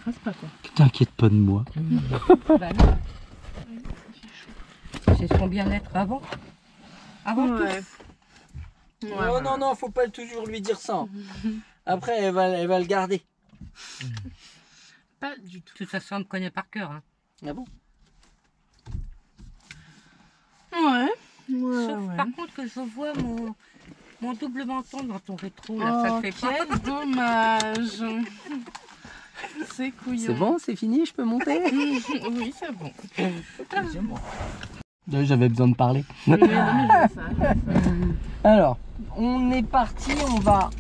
t'écrases pas quoi. T'inquiète pas de moi. Bah non. C'est son bien-être avant. Avant tout. Non, non, non, faut pas toujours lui dire ça. Après, elle va le garder. Pas du tout. De toute façon, on me connaît par cœur. Hein. Ah bon? Ouais. Sauf par contre que je vois mon double menton dans ton rétro. Là, ça te fait pas. Quel dommage. C'est couillon. C'est bon, c'est fini, je peux monter? Oui, c'est bon. J'avais besoin de parler. Oui, non, mais je veux ça. Alors, on est parti, on va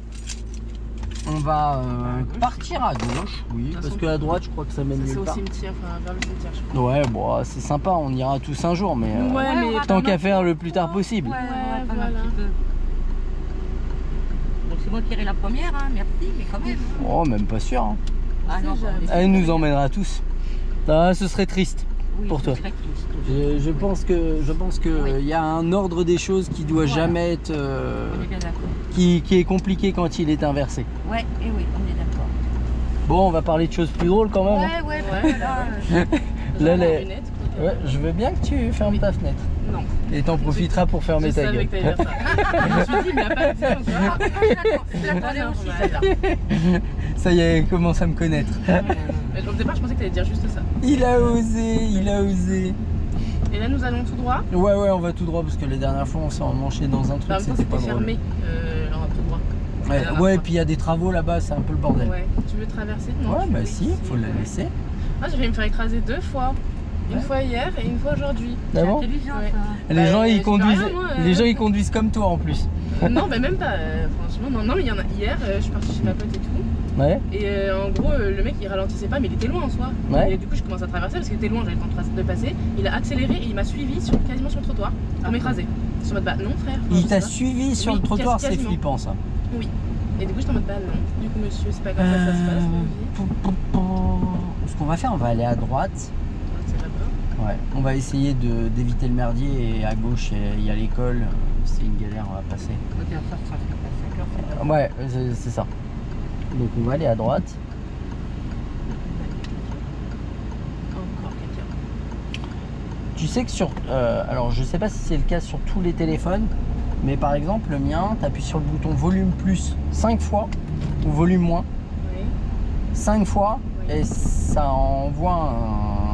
partir à gauche, oui, parce qu'à droite, je crois que ça mène C'est nulle au part. cimetière, enfin vers le cimetière, je crois. Ouais, bon, c'est sympa, on ira tous un jour, mais Ouais, mais tant qu'à faire le plus tard possible. Ouais, on va attendre voilà. un petit peu. Donc c'est moi qui irai la première, hein, merci, mais quand même. Oh, même pas sûr. Hein. Ah non, jamais. Elle nous emmènera tous. Ah, ce serait triste. oui, pour ce toi. serait triste. Je pense que il y a un ordre des choses qui doit jamais être On est bien d'accord. qui est compliqué quand il est inversé. Ouais, et oui, on est d'accord. Bon, on va parler de choses plus drôles quand même. Hein. Ouais, Ouais. là, Là, les les- lunettes. Ouais, je veux bien que tu fermes ta fenêtre. Non. Et t'en profiteras pour fermer Je ta savais gueule. que t'allais dire ça. Je me suis dit, mais il a pas dit encore. je l'attendais aussi, celle-là. Ça y est, elle commence à me connaître. Au départ, je pensais que t'allais dire juste ça. Il a osé, il a osé. Et là, nous allons tout droit. Ouais, on va tout droit parce que les dernières fois on s'est emmanché dans un truc, En même temps, c'était pas c'était drôle. fermé. Alors, tout droit. Ouais, et puis il y a des travaux là-bas, c'est un peu le bordel. Ouais. Tu veux traverser? Non. Ouais, tu bah veux si, ici, faut la ouais. laisser. Ah, j'ai failli me faire écraser 2 fois. Une fois hier et une fois aujourd'hui. Ah bon? Intelligent, Ouais. ça. Les Bah, gens j'y ils peux conduisent, rien, moi, les gens ils conduisent comme toi en plus. Non, bah même pas. Franchement, non, mais il y en a hier. Je suis partie chez ma pote et tout. Ouais. Et en gros, le mec il ralentissait pas, mais il était loin en soi. Ouais. Et du coup, je commence à traverser parce qu'il était loin, j'avais le temps de passer. Il a accéléré et il m'a suivi quasiment sur le trottoir pour m'écraser. Je suis en mode bah non, frère. Il je t'a sais pas. suivi sur Oui, le trottoir, c'est quasiment. flippant ça. Oui. Et du coup, j'étais en mode bah non. Du coup, monsieur, c'est pas comme ça que ça se passe. ma vie. Ce qu'on va faire, on va aller à droite. C'est là-bas. Ouais. On va essayer d'éviter le merdier et à gauche il y a l'école. C'est une galère, on va passer. Faut dire ça, ça fait 5 heures. Ouais, c'est ça. Donc on va aller à droite. Encore quelqu'un. Tu sais que sur... alors je sais pas si c'est le cas sur tous les téléphones, mais par exemple le mien, tu appuies sur le bouton volume plus 5 fois ou volume moins Oui. 5 fois Oui. et ça envoie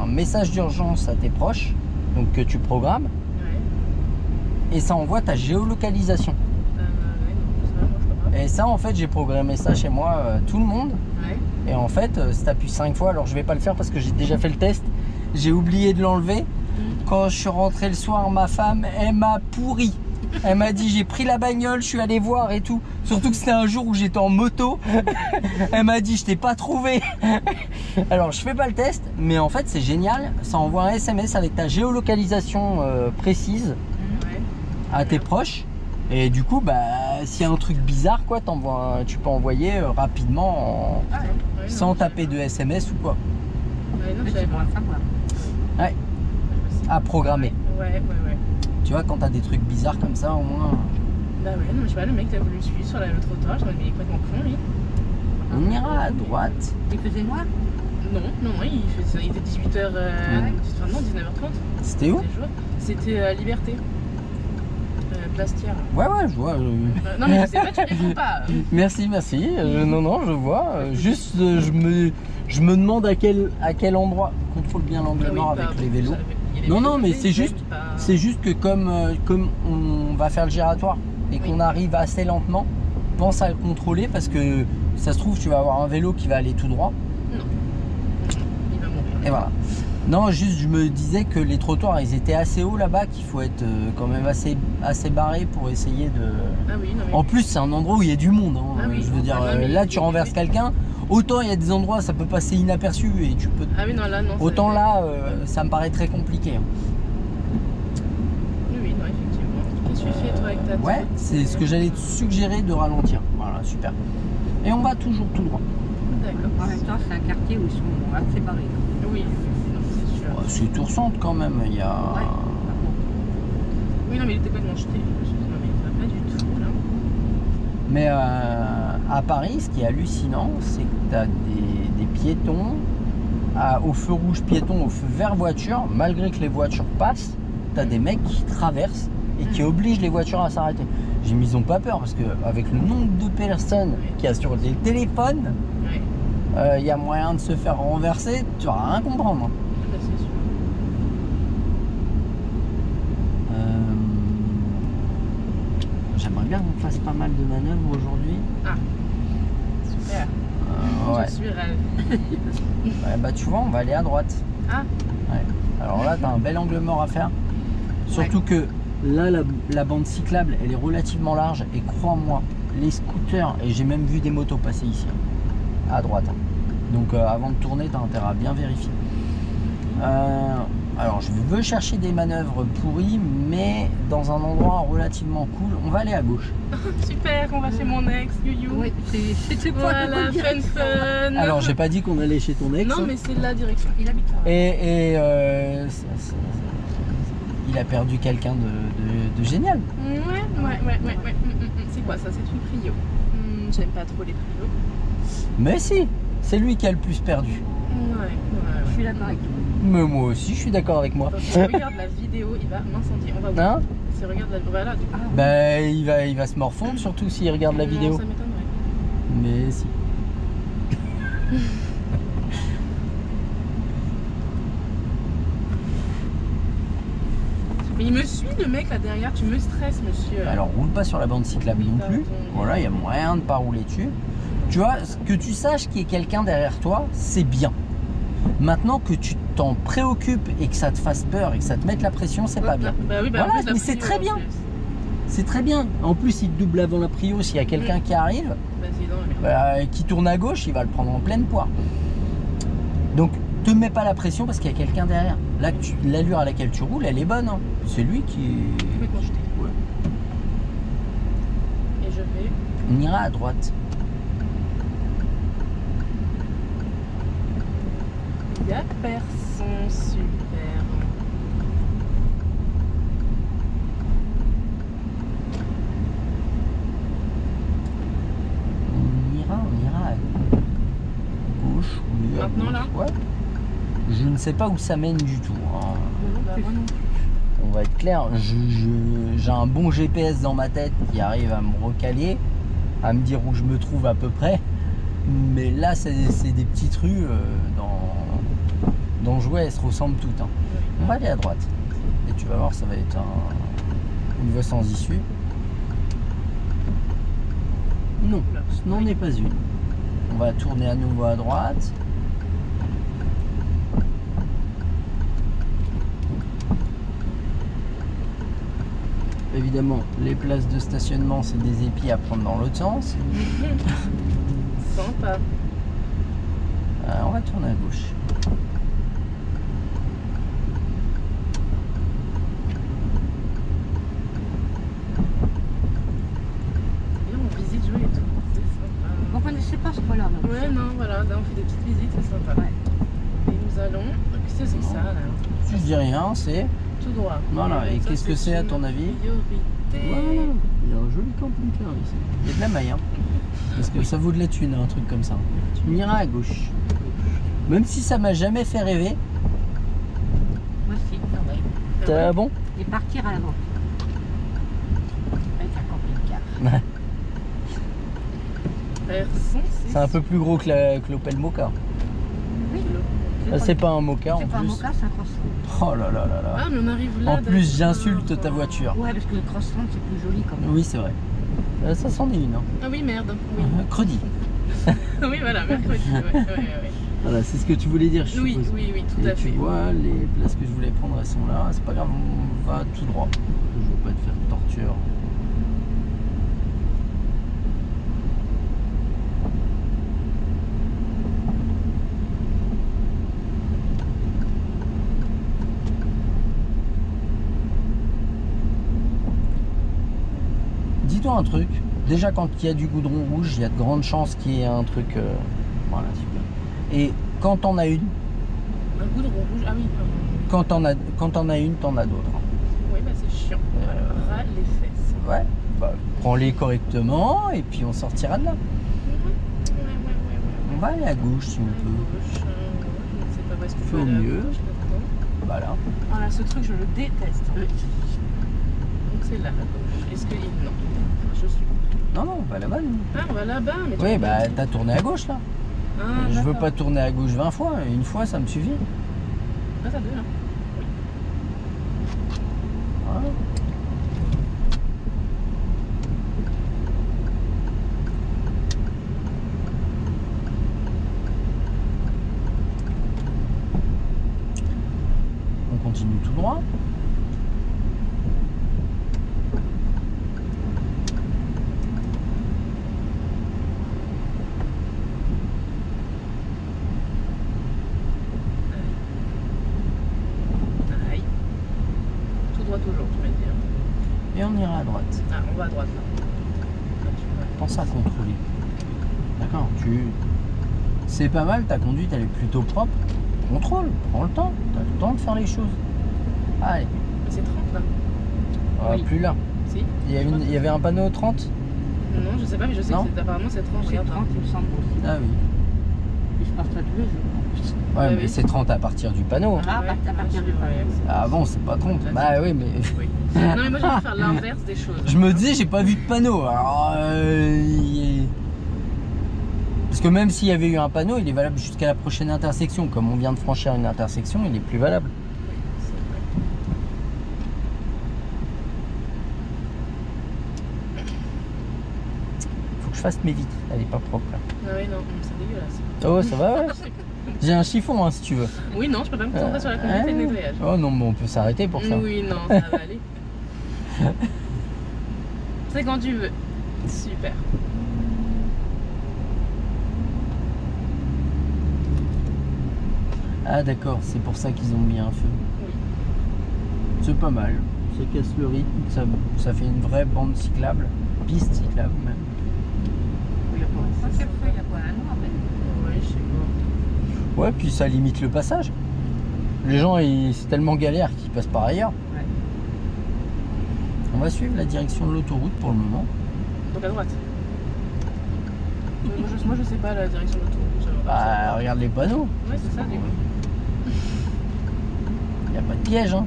un message d'urgence à tes proches, donc que tu programmes, Ouais. et ça envoie ta géolocalisation. Ouais, non, c'est vrai, moi je peux pas. Et ça en fait j'ai programmé ça chez moi, tout le monde. Ouais. Et en fait, si tu appuies 5 fois, alors je vais pas le faire parce que j'ai déjà fait le test, j'ai oublié de l'enlever. Quand je suis rentré le soir, ma femme, elle m'a pourri. Elle m'a dit j'ai pris la bagnole, je suis allé voir et tout. Surtout que c'était un jour où j'étais en moto. Elle m'a dit je t'ai pas trouvé. Alors je fais pas le test, mais en fait c'est génial. Ça envoie un SMS avec ta géolocalisation précise Ouais. à tes proches. Et du coup, bah, s'il y a un truc bizarre, quoi, tu peux envoyer rapidement Ah ouais. Ouais, sans non, taper de SMS ou quoi. Ouais, non, Mais je savais c'est bon pas. à savoir. Ouais, à programmer. Ouais. Tu vois, quand t'as des trucs bizarres comme ça, au moins, Bah ouais, non, mais je sais pas, le mec t'as voulu me suivre sur le trottoir, je me dis mais il est complètement con lui. on ira à droite. Il faisait noir? Non, il était 18h, enfin non, 19h30. C'était où? C'était Liberté. Plastière. Ouais, je vois. Non mais je sais pas, tu réponds pas. Merci. Non, je vois. Juste, je me demande à quel endroit. Contrôle bien l'angle Ah oui, mort avec bah, les vélos. il y a les Non, vélos, mais tu sais, c'est juste que comme on va faire le giratoire et qu'on arrive assez lentement, pense à le contrôler parce que ça se trouve tu vas avoir un vélo qui va aller tout droit. Non, il va mourir. Et voilà. Non, juste je me disais que les trottoirs ils étaient assez hauts là-bas, qu'il faut être quand même assez barré pour essayer de... Ah oui, non mais... En plus c'est un endroit où il y a du monde. Hein. Ah oui. Je veux dire, Ah non, mais là il y tu a renverses des- quelqu'un, autant il y a des endroits ça peut passer inaperçu et tu peux... Ah oui, non là, non. Autant ça- là ça me paraît très compliqué. Hein. Oui, non, effectivement. Qu'est-ce que tu fais toi avec ta Ouais, tête c'est ce que j'allais te suggérer de ralentir. Voilà, super. Et on va toujours tout droit. D'accord. En même temps, c'est un quartier où ils sont assez barrés. Oui, non, c'est sûr. C'est Toursante quand même, il y a... Ouais. Oui, non mais il était complètement jeté. Je me suis dit non mais il va pas du tout là. Mais à Paris, ce qui est hallucinant, c'est que tu as des piétons au feu rouge piéton, au feu vert voiture, malgré que les voitures passent, t'as des mecs qui traversent et qui obligent les voitures à s'arrêter. J'ai mis, ils ont pas peur parce que avec le nombre de personnes qui a sur les téléphones, il y a moyen de se faire renverser, tu vas rien comprendre. Bah, c'est sûr. J'aimerais bien qu'on fasse pas mal de manœuvres aujourd'hui. Ah, super. Ouais. Je suis ravie. Ouais, bah tu vois, on va aller à droite. Ah, Ouais. Alors là, t'as un bel angle mort à faire. Surtout que là, la bande cyclable, elle est relativement large. Et crois-moi, les scooters, et j'ai même vu des motos passer ici, à droite. Donc avant de tourner, t'as intérêt à bien vérifier. Alors, je veux chercher des manœuvres pourries, mais dans un endroit relativement cool. On va aller à gauche. super, on va chez mon ex, you. Oui, c'était pas Voilà, la bonne fun direction. fun. Alors, j'ai pas dit qu'on allait chez ton ex. Non, mais c'est la direction. Il habite là. Et il a perdu quelqu'un de génial. Ouais. C'est quoi ça? C'est une Prio. J'aime pas trop les Prio. Mais si, c'est lui qui a le plus perdu. Ouais. Je suis d'accord avec toi. Mais moi aussi, je suis d'accord avec moi. Quand il regarde la vidéo, il va m'incendier. On va voir. Hein? S'il regarde la vidéo, voilà, du coup. Bah, il va se morfondre, surtout s'il regarde la Non, vidéo. ça m'étonnerait. Mais si. Mais il me suit le mec là derrière, tu me stresses monsieur. Alors, roule pas sur la bande cyclable non plus. Voilà, il y a moyen de pas rouler dessus. Tu vois, que tu saches qu'il y ait quelqu'un derrière toi, c'est bien. Maintenant que tu t'en préoccupes et que ça te fasse peur et que ça te mette la pression, c'est pas bien. Bah oui, bah Voilà, en plus, la mais c'est Prio, très en bien. plus. C'est très bien. En plus, il te double avant la Prio s'il y a quelqu'un qui arrive. Bah, c'est dans la merde. Qui tourne à gauche, il va le prendre en pleine poire. Donc, te mets pas la pression parce qu'il y a quelqu'un derrière. Là, l'allure à laquelle tu roules, elle est bonne. Hein. C'est lui qui est. Complètement jeté. Ouais. Et je vais. On ira à droite. Il y a personne, super. On ira à gauche. Oui, à Maintenant, gauche, là ouais. Je ne sais pas où ça mène du tout. Hein. Bah, moi non plus. On va être clair, j'ai un bon GPS dans ma tête qui arrive à me recaler, à me dire où je me trouve à peu près. Mais là, c'est des petites rues dans Jouet, elles se ressemblent toutes. Hein. On va aller à droite. Et tu vas voir, ça va être une voie sans issue. Non, ce n'en est pas une. On va tourner à nouveau à droite. Évidemment, les places de stationnement, c'est des épis à prendre dans l'autre sens. Sympa. On va tourner à gauche. Et on visite jouer et tout. C'est sympa. On connaissait pas ce coin-là. non. Ouais, non, voilà, là on fait des petites visites, c'est sympa. Ouais. Et nous allons. Qu'est-ce que c'est ça là? Si je dis rien, c'est... Tout droit. Voilà, et Ça, qu'est-ce que c'est à ton une avis? Priorité. Voilà, il y a un joli camping-car ici. Il y a de la maille, hein. Parce que ça vaut de la thune, un truc comme ça. On ira à gauche. Même si ça m'a jamais fait rêver. Moi aussi, pareil. T'as bon? Et partir à l'avant. Avec un camping-car. Personne, C'est un peu plus gros que l'Opel Mokka. Oui. Là, c'est pas un Mokka en C'est pas un plus. Mokka, c'est un Crossland. Oh là là là là. Ah, mais on arrive là. En plus, d'accord. j'insulte ta voiture. Ouais, parce que le Crossland, c'est plus joli quand même. Oui, c'est vrai. Ça c'en est une. Hein. Ah oui, merde. Oui, Credi. oui voilà, mercredi. Ouais. Voilà, c'est ce que tu voulais dire, je Oui, suppose. oui, tout Et à tu fait. vois, les places que je voulais prendre, elles sont là. C'est pas grave, on va tout droit. Je veux pas te faire de torture. Dis-toi un truc. Déjà, quand il y a du goudron rouge, il y a de grandes chances qu'il y ait un truc. Voilà, super. Et quand t'en as une, Un goudron rouge. Ah oui, quand t'en as une, t'en as d'autres. oui, bah c'est chiant. Ras les fesses. Ouais, bah, prends-les correctement et puis on sortira de là. Ouais. On va aller à gauche si on peut. Gauche, je ne sais Est-ce qu'on Fais peut au aller à mieux. gauche, là-dedans? Voilà. Voilà, ce truc, je le déteste. Donc c'est là, à gauche. Est-ce que. Non. Je suis. Non, non, on va là-bas. nous. Ah, on va là-bas, mais tu Oui, me bah dis- t'as tourné à gauche là. Ah, Je veux d'accord. pas tourner à gauche 20 fois, une fois ça me suffit. Passe à deux, là. Voilà. On continue tout droit. Aïe. Tout droit, toujours, tu m'as dit. Hein. Et on ira à droite. Ah, on va à droite, là. Ah, tu vois. Pense à contrôler. D'accord, c'est pas mal, ta conduite elle est plutôt propre. Contrôle, prends le temps, t'as le temps de faire les choses. Allez, Mais c'est 30, là. Oui. plus là. Si. Il y avait un panneau 30. Non, je sais pas, mais je sais Non. que apparemment c'est 30. C'est Regarde. 30, il me semble aussi. Ah oui. Et je passe ça tous les jours. Ouais, Ah mais oui. c'est 30 à partir du panneau. Ah, à partir du panneau. Ah bon, c'est pas 30. Bah oui, mais Oui. Non, mais moi j'aime faire l'inverse des choses. je me dis, j'ai pas vu de panneau. Alors, parce que même s'il y avait eu un panneau, il est valable jusqu'à la prochaine intersection. Comme on vient de franchir une intersection, il est plus valable. C'est vrai. Faut que je fasse mes vitres. Elle est pas propre là. Ah oui, non, c'est dégueulasse. Oh, ça va, ouais. J'ai un chiffon, hein, si tu veux. Oui, non, je peux pas me concentrer sur la conduite et le nettoyage. Oh non, mais on peut s'arrêter pour ça. Oui, non, ça va aller. C'est quand tu veux. Super. Ah d'accord, c'est pour ça qu'ils ont mis un feu. Oui. C'est pas mal. Ça casse le rythme, ça fait une vraie bande cyclable. Piste cyclable même. Il y a pas quel feu, il y a pas un noir, mais. Oui, je sais pas. Ouais, puis ça limite le passage. Les gens, c'est tellement galère qu'ils passent par ailleurs. Ouais. On va suivre la direction de l'autoroute pour le moment. Donc à droite. Moi je sais pas la direction de l'autoroute. Bah, regarde les panneaux. Ouais, c'est ça, du coup. Il n'y a pas de piège, hein.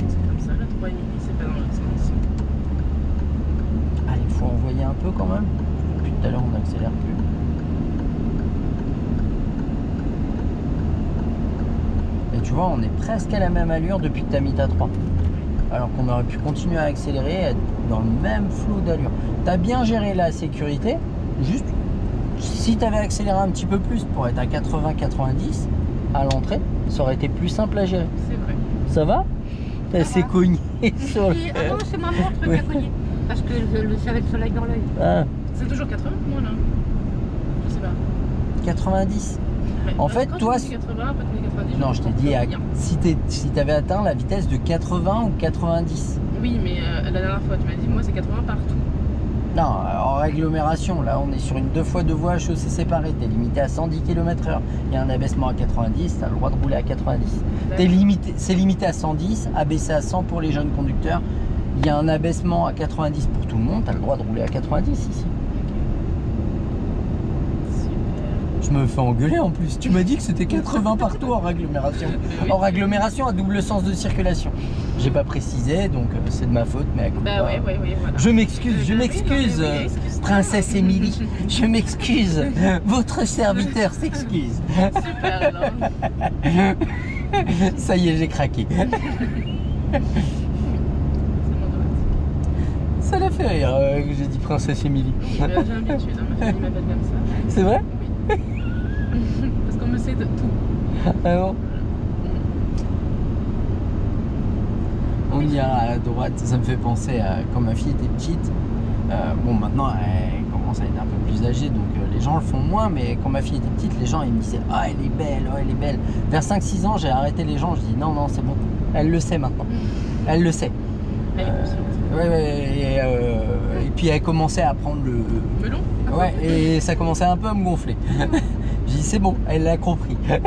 C'est comme ça, la 3,5, c'est pas dans l'autre sens. Allez, il faut envoyer un peu quand même. Depuis tout à l'heure, on n'accélère plus. Et tu vois, on est presque à la même allure depuis que tu as mis ta 3. Alors qu'on aurait pu continuer à accélérer, être dans le même flot d'allure. Tu as bien géré la sécurité, juste si tu avais accéléré un petit peu plus pour être à 80-90 à l'entrée, ça aurait été plus simple à gérer. C'est vrai. Ça va? Elle s'est cognée sur le... Ah non, c'est ma montre qui Ouais. a cogné. Parce que c'est avec le soleil dans l'œil. Ah, C'est toujours 80 pour moi là. Je sais pas. 90. Ouais. En fait, Quand toi, tu dis 80, pas tu dis 90. Non, je t'ai dit Rien. si tu avais atteint la vitesse de 80 ou 90. Oui, mais la dernière fois, tu m'as dit, moi c'est 80 partout. Non, en agglomération, là on est sur une 2x2 voies à chaussée séparée, t'es limité à 110 km/h. Il y a un abaissement à 90, t'as le droit de rouler à 90. C'est limité à 110, abaissé à 100 pour les jeunes conducteurs. Il y a un abaissement à 90 pour tout le monde, t'as le droit de rouler à 90 ici. Super. Je me fais engueuler en plus. Tu m'as dit que c'était 80 partout en agglomération. Oui. En agglomération à double sens de circulation. J'ai pas précisé, donc c'est de ma faute, mais Bah ouais, voilà. Je m'excuse, Oui, non, mais excuse, excuse-toi. Princesse Émilie. Je m'excuse. Votre serviteur s'excuse. Super alors. Ça y est, j'ai craqué. C'est mon droite. Ça l'a fait rire que j'ai dit Princesse Émilie. Oui, j'ai l'habitude, hein, ma famille m'appelle comme ça. C'est vrai? Oui. Parce qu'on me sait de tout. Ah bon? On ira à droite, ça me fait penser à quand ma fille était petite. Bon, maintenant elle commence à être un peu plus âgée, donc les gens le font moins, mais quand ma fille était petite, les gens ils me disaient ah elle est belle, oh elle est belle. Vers 5-6 ans, j'ai arrêté les gens, je dis non, non, c'est bon, elle le sait maintenant. Elle le sait. Elle est consciente. Et puis elle commençait à prendre le. Melon. Ouais, et ça commençait un peu à me gonfler. J'ai dit c'est bon, elle l'a compris. Ouais,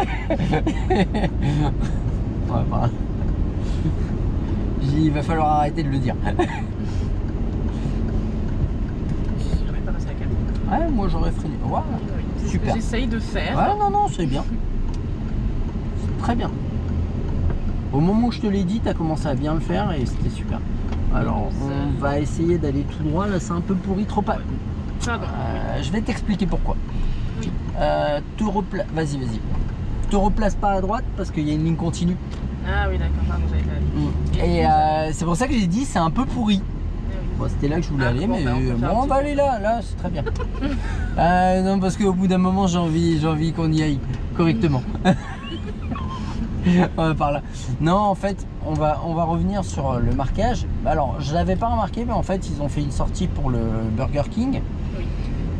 voilà. J'ai dit il va falloir arrêter de le dire. J'aurais pas passé à 4. Ouais, moi j'aurais freiné. Voilà. Oui, c'est ce Super. que j'essaye de faire. Ouais, non, non, c'est bien. C'est très bien. Au moment où je te l'ai dit, tu as commencé à bien le faire et c'était super. Alors, on va essayer d'aller tout droit. Là, c'est un peu pourri, trop pas. Pardon. Je vais t'expliquer pourquoi. Oui. Vas-y, vas-y. Te replace pas à droite parce qu'il y a une ligne continue. Ah oui, d'accord, pardon, j'avais pas vu. Et c'est pour ça que j'ai dit c'est un peu pourri. Ah oui. Bon, c'était là que je voulais Ah, aller, bon, mais bah, on peut faire un bon, on petit va peu. aller là, là, c'est très bien. Non, parce qu'au bout d'un moment, j'ai envie qu'on y aille correctement. Par là. Non, en fait, on va revenir sur le marquage. Alors, je l'avais pas remarqué, mais en fait, ils ont fait une sortie pour le Burger King. Oui.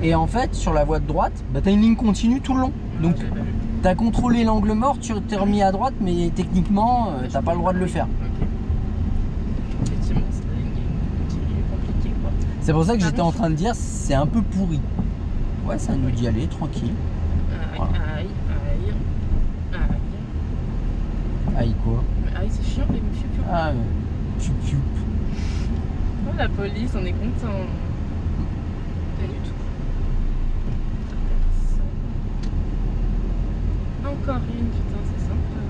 Et en fait, sur la voie de droite, bah, tu as une ligne continue tout le long. Donc, J'avais pas vu. tu as contrôlé l'angle mort, tu t'es remis à droite, mais techniquement, t'as pas le droit de le faire. Ok. Effectivement, c'est une continue compliquée, quoi. C'est pour ça que Ah, j'étais oui. en train de dire, c'est un peu pourri. Ouais, ça nous dit aller, tranquille. Aïe, Voilà. aïe, aïe, aïe. Aïe, quoi. Mais aïe, c'est chiant, les monsieur. Ah, piou, piou. Oh, la police, on est content. Pas du tout. Encore une, putain, c'est sympa.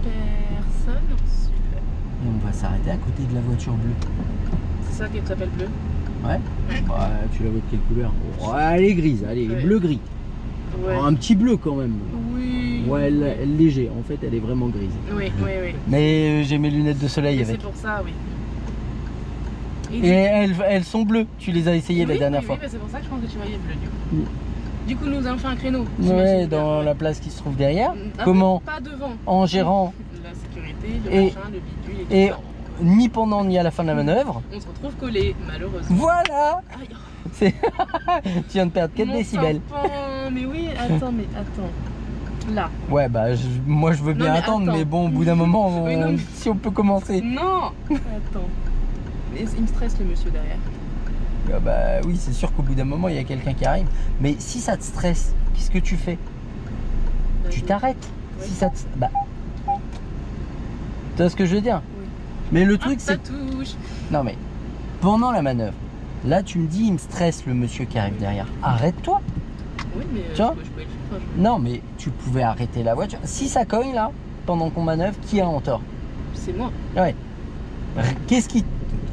Personne, super. Et on va s'arrêter à côté de la voiture bleue. C'est ça qui s'appelle bleu. Ouais. Bah, tu la vois de quelle couleur? Oh, elle est grise, allez, Ouais. bleu-gris. Ouais. Oh, un petit bleu quand même. Oui. Ouais, elle léger, en fait, elle est vraiment grise. Oui, oui, oui. Mais j'ai mes lunettes de soleil Et c'est avec. pour ça, oui. Et elles sont bleues, tu les as essayées la dernière fois. Oui, mais c'est pour ça que je pense que tu voyais bleu, du coup. Oui. Du coup, nous allons faire un créneau. Ouais, j'imagine bien, dans ouais. la place qui se trouve derrière. Ah, Comment? Pas devant. En gérant La sécurité, le Et- machin, le bidule et et tout ça. ni pendant ni à la fin de la manœuvre. On se retrouve collés, malheureusement. Voilà. Aïe, oh, C'est- Tu viens de perdre 4 mon décibels. tampon. Mais oui, attends. Là. Ouais, bah moi je veux Non, bien mais attendre, attends. mais bon, au bout d'un moment, Oui, non, mais- si on peut commencer. Non. Attends. Mais il me stresse, le monsieur derrière. Ah bah oui, c'est sûr qu'au bout d'un moment, il y a quelqu'un qui arrive. Mais si ça te stresse, qu'est-ce que tu fais? Là, Tu je- t'arrêtes. Oui. Si ça te... Bah. Tu vois ce que je veux dire? Oui. Mais le Ah, truc, ça c'est... touche. Non mais, pendant la manœuvre, là tu me dis, il me stresse le monsieur qui arrive derrière. Arrête-toi. Oui, mais Tu vois je pouvais le faire. Enfin, je- Non mais tu pouvais arrêter la voiture. Si ça cogne là, pendant qu'on manœuvre, qui a en tort? C'est moi. Ouais. Qu'est-ce qui...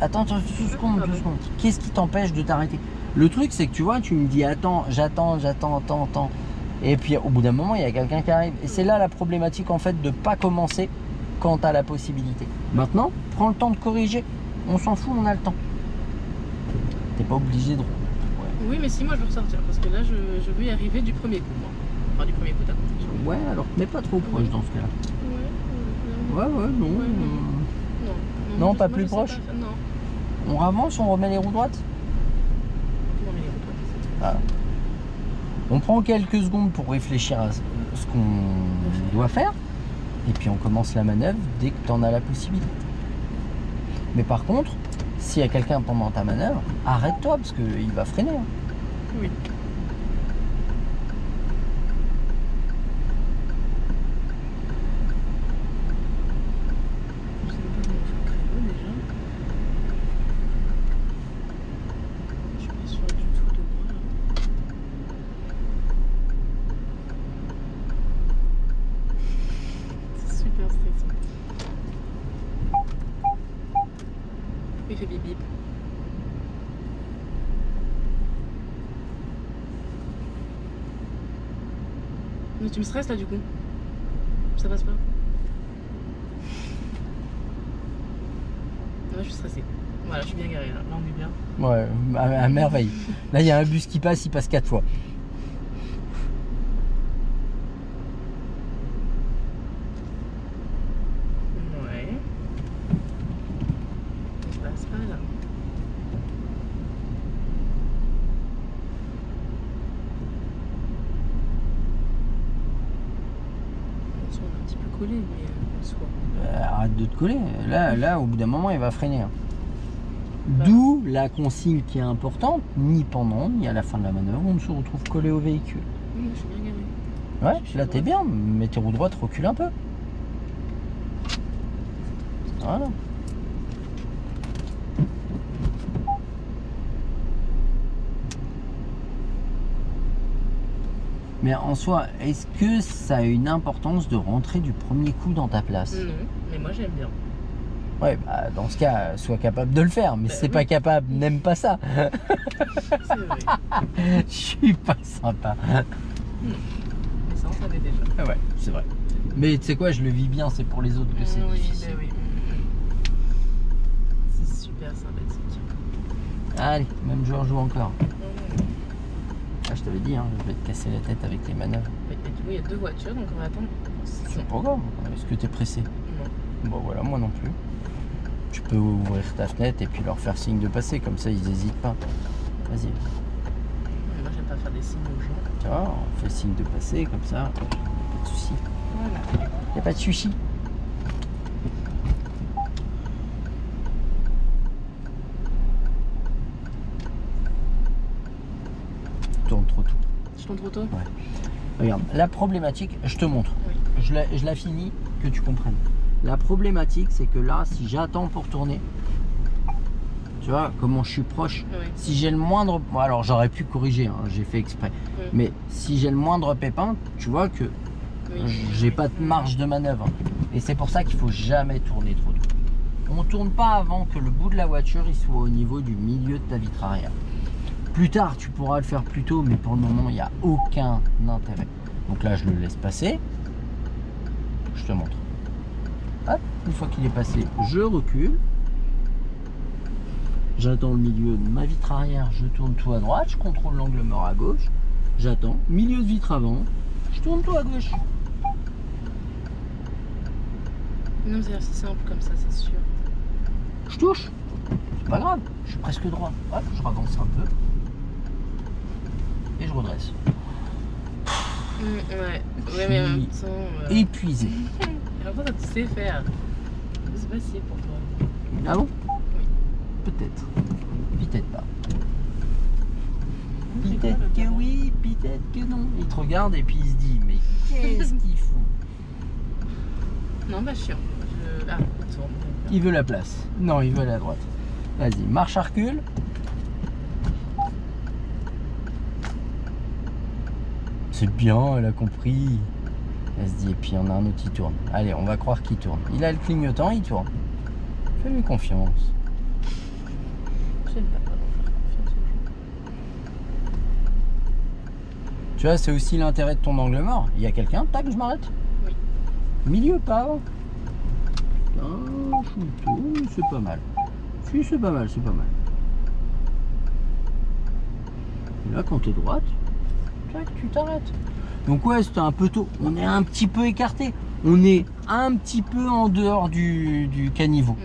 Attends, 2 secondes, Ah 2 bon. secondes. Qu'est-ce qui t'empêche de t'arrêter? Le truc, c'est que tu vois, tu me dis attends. Et puis au bout d'un moment, il y a quelqu'un qui arrive. Et c'est là la problématique en fait de pas commencer quand tu as la possibilité. Maintenant, prends le temps de corriger. On s'en fout, on a le temps. T'es pas obligé de... Oui, mais si, moi je veux ressortir. Parce que là, je veux y arriver du premier coup, moi. Enfin, du premier coup, t'as compris. Ouais, alors mais pas trop proche dans ce cas-là. Ouais, Ouais, non. Ouais, Non, je- pas moi, plus je sais proche pas. Non. On avance, on remet les roues droites. Non, mais les routes, ouais, On prend quelques secondes pour réfléchir à ce qu'on doit faire. Et puis on commence la manœuvre dès que tu en as la possibilité. Mais par contre, s'il y a quelqu'un pendant ta manœuvre, arrête-toi parce qu'il va freiner. Hein. Oui. Je sais même pas comment on fait le créneau déjà. Je suis pas sûre du tout de moi là. C'est super stressant. Il fait bip bip. Mais tu me stresses là du coup. Ça passe pas. Ouais, je suis stressée. Voilà, je suis bien garée là. Là, on est bien. Ouais, à merveille. Là, il y a un bus qui passe, il passe 4 fois. Ouais. Je passe pas là. En soi, on est un petit peu collé, mais en soi. Arrête de te coller. Là, au bout d'un moment, il va freiner. Hein. Bah. D'où la consigne qui est importante, ni pendant, ni à la fin de la manœuvre, on se retrouve collé au véhicule. Oui, je suis bien garée. Ouais, Je suis là t'es bien, mais tes roues droites reculent un peu. Voilà. Mais en soi, est-ce que ça a une importance de rentrer du premier coup dans ta place? Non, mais moi j'aime bien. Ouais, bah, dans ce cas, sois capable de le faire. Mais Bah si t'es oui. pas capable, n'aime pas ça. C'est vrai. Je suis pas sympa. Mais ça, on savait déjà. Ouais, c'est vrai. Mais tu sais quoi, je le vis bien, c'est pour les autres que c'est Oui, difficile. bah oui. C'est super sympathique. Allez, même joueur joue encore. Mm. Ah, je t'avais dit, hein, je vais te casser la tête avec les manœuvres. Mais du coup, il y a 2 voitures, donc on va attendre. C'est pas grave. Est-ce que t'es pressé? Non. Bon voilà, moi non plus. Tu peux ouvrir ta fenêtre et puis leur faire signe de passer, comme ça ils hésitent pas. Vas-y. Mais moi, j'aime pas faire des signes aux gens. Tu vois, on fait signe de passer, comme ça, pas de soucis. Voilà. Y a pas de sushi. Tourne trop tôt. Je tourne trop tôt? Regarde, la problématique, je te montre. Oui. Je la finis, que tu comprennes. La problématique, c'est que là, si j'attends pour tourner, tu vois, comment je suis proche, Oui. si j'ai le moindre... Bon, alors j'aurais pu corriger, hein, j'ai fait exprès. Oui. Mais si j'ai le moindre pépin, tu vois que Oui. j'ai pas de marge de manœuvre. Et c'est pour ça qu'il faut jamais tourner trop tôt. On tourne pas avant que le bout de la voiture il soit au niveau du milieu de ta vitre arrière. Plus tard, tu pourras le faire plus tôt, mais pour le moment, il n'y a aucun intérêt. Donc là, je le laisse passer. Je te montre. Hop, une fois qu'il est passé, je recule. J'attends le milieu de ma vitre arrière, je tourne tout à droite, je contrôle l'angle mort à gauche. J'attends, milieu de vitre avant, je tourne tout à gauche. Non, c'est assez simple comme ça, c'est sûr. Je touche. C'est pas grave, je suis presque droit. Hop, je ravance un peu. Et je redresse. Ouais. Ouais, mais en même temps. Épuisé. En même temps, tu sais faire. C'est facile pour toi. Ah bon? Peut-être. Peut-être pas. Peut-être que oui, peut-être que non. Il te regarde et puis il se dit, mais qu'est-ce qu'ils font? Non, bah chiant. Ah, il tourne. Il veut la place. Non, il veut aller à droite. Vas-y, marche à recul. C'est bien, elle a compris. Elle se dit, et puis il y en a un autre qui tourne. Allez, on va croire qu'il tourne. Il a le clignotant, il tourne. Fais-lui confiance. J'aime pas faire confiance aux gens. Tu vois, c'est aussi l'intérêt de ton angle mort. Il y a quelqu'un, tac, je m'arrête. Oui. Milieu, pas avant. Un chouteau, c'est pas mal. Si, c'est pas mal, c'est pas mal. Et là, quand t'es droite, tac, tu t'arrêtes. Donc ouais, c'était un peu tôt. On est un petit peu écarté. On est un petit peu en dehors du caniveau.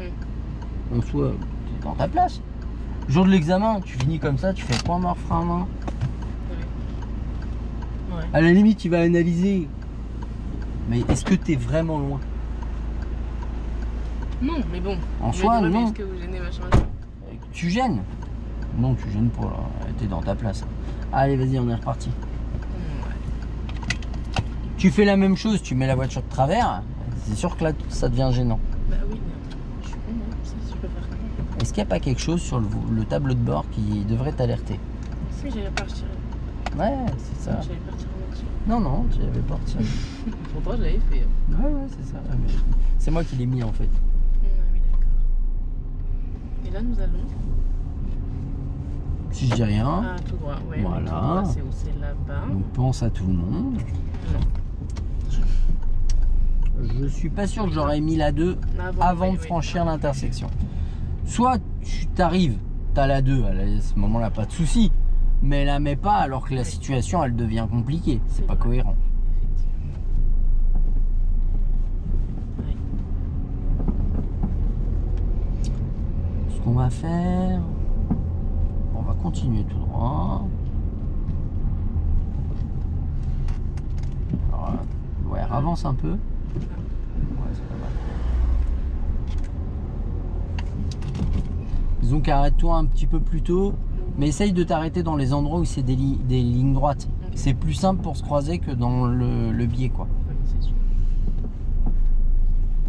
En soi, t'es dans ta place. Jour de l'examen, tu finis comme ça, tu fais point mort, frein à main. Ouais. À la limite, tu vas analyser. Mais est-ce que t'es vraiment loin? Non, mais bon. En Je soi, me dis, ouais, mais non. est-ce que vous gênez, machin, machin. Tu gênes? Non, tu gênes pas, là. T'es dans ta place. Allez, vas-y, on est reparti. Ouais. Tu fais la même chose, tu mets la voiture de travers, c'est sûr que là, ça devient gênant. Bah oui, mais je suis con, hein. Si je peux faire comment? Est-ce qu'il n'y a pas quelque chose sur le tableau de bord qui devrait t'alerter? Si, j'allais partir. Ouais, c'est ça. J'allais partir en voiture. Non, non, tu l'avais pas retiré. Pourtant, je l'avais fait. Ouais, ouais, c'est ça. Ouais, mais c'est moi qui l'ai mis en fait. Oui, d'accord. Et là, nous allons. Si je dis rien, Ah, tout droit, ouais. Voilà. mais tout droit, c'est où? C'est là-bas. donc pense à tout le monde. Je suis pas sûr que j'aurais mis la 2 avant oui, de oui. franchir l'intersection. Soit tu t'arrives, t'as la 2, à ce moment-là, pas de souci. Mais elle la met pas alors que la situation elle devient compliquée. C'est C'est pas vrai. cohérent. Oui. Ce qu'on va faire, on va continuer tout droit. Alors, ouais, avance un peu. Ouais, c'est pas mal. Disons qu'arrête-toi un petit peu plus tôt, mais essaye de t'arrêter dans les endroits où c'est des lignes droites. Ok. C'est plus simple pour se croiser que dans le biais, quoi. Oui, c'est sûr.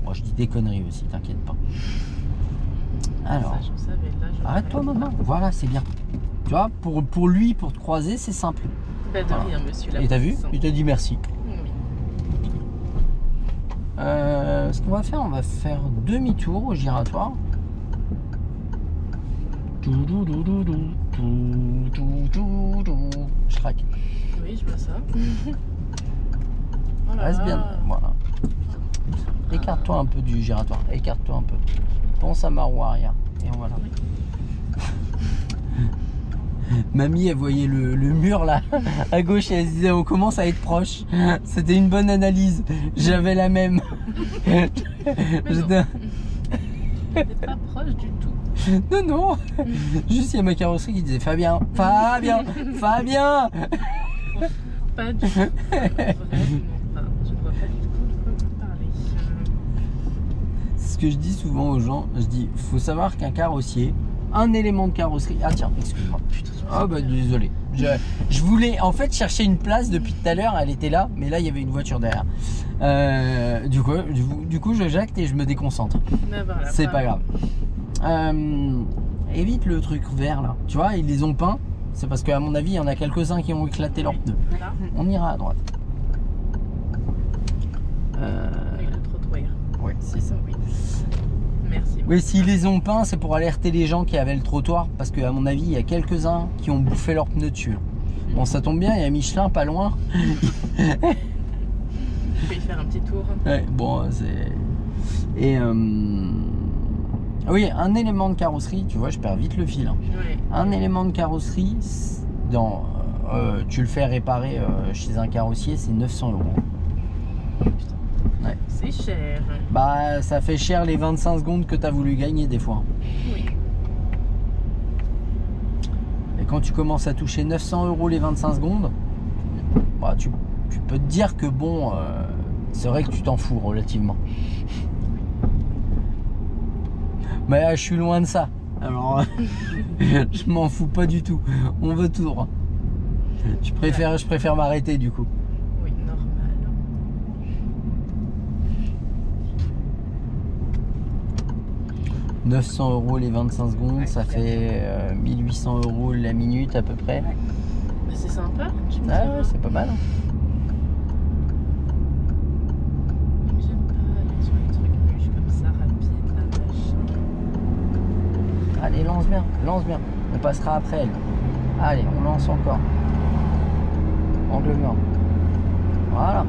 Moi, je dis des conneries aussi, t'inquiète pas. Alors, Ça, je savais, là, je arrête-toi m'arrête. maintenant. Voilà, c'est bien. Tu vois, pour lui, pour te croiser, c'est simple. Bah, de Voilà. rien, monsieur. Et t'as vu? Lapousse. Il t'a dit merci. Oui. Ce qu'on va faire, on va faire demi-tour au giratoire. Je craque. Oui, je vois ça. Oh là Reste là. bien. Voilà. Écarte-toi un peu du giratoire. Écarte-toi un peu. Pense à ma roue arrière. Et voilà. Mamie, elle voyait le mur là, à gauche, et elle se disait on commence à être proche. C'était une bonne analyse. J'avais la même. J'étais- T'es pas proche du tout. Non, non. Juste il y a ma carrosserie qui disait Fabien, Fabien, Fabien. Pas du tout. Vraiment pas. Je ne vois pas du tout de quoi vous parlez. C'est ce que je dis souvent aux gens. Je dis faut savoir qu'un carrossier, un élément de carrosserie. Ah tiens, excuse-moi. Putain, Ah bah désolé. Je voulais en fait chercher une place depuis tout à l'heure, elle était là, mais là il y avait une voiture derrière. Du coup je jacte et je me déconcentre. Mais voilà, C'est pas grave. Évite le truc vert là. Tu vois, ils les ont peints. C'est parce qu'à mon avis, il y en a quelques-uns qui ont éclaté leurs pneus. Là, On ira à droite. avec le trottoir. Oui, c'est ça. Oui. Merci. Oui, s'ils les ont peints, c'est pour alerter les gens qui avaient le trottoir. Parce qu'à mon avis, il y a quelques-uns qui ont bouffé leurs pneus dessus. Bon, ça tombe bien, il y a Michelin pas loin. Je peux y faire un petit tour. Ouais, bon, c'est. Et. Oui, un élément de carrosserie, tu vois, je perds vite le fil. Hein. Ouais. Un élément de carrosserie, tu le fais réparer chez un carrossier, c'est 900 €. Putain. Ouais. C'est cher. Bah, ça fait cher les 25 secondes que tu as voulu gagner des fois. Oui. Et quand tu commences à toucher 900 € les 25 secondes, bah, tu peux te dire que bon, c'est vrai que tu t'en fous relativement. Mais là, je suis loin de ça. Alors, je m'en fous pas du tout. On veut tout droit. Je préfère m'arrêter du coup. Oui, normal. 900 € les 25 secondes, Ouais, ça c'est fait 1800 € la minute à peu près. Ouais. Bah, c'est sympa. Tu me Ah diras. ouais, c'est pas mal. Hein. Mais j'aime pas aller sur les trucs moches comme ça, rapides, là, machin. Allez, lance bien, lance bien. On passera après elle. Allez, on lance encore. Angle mort. Voilà.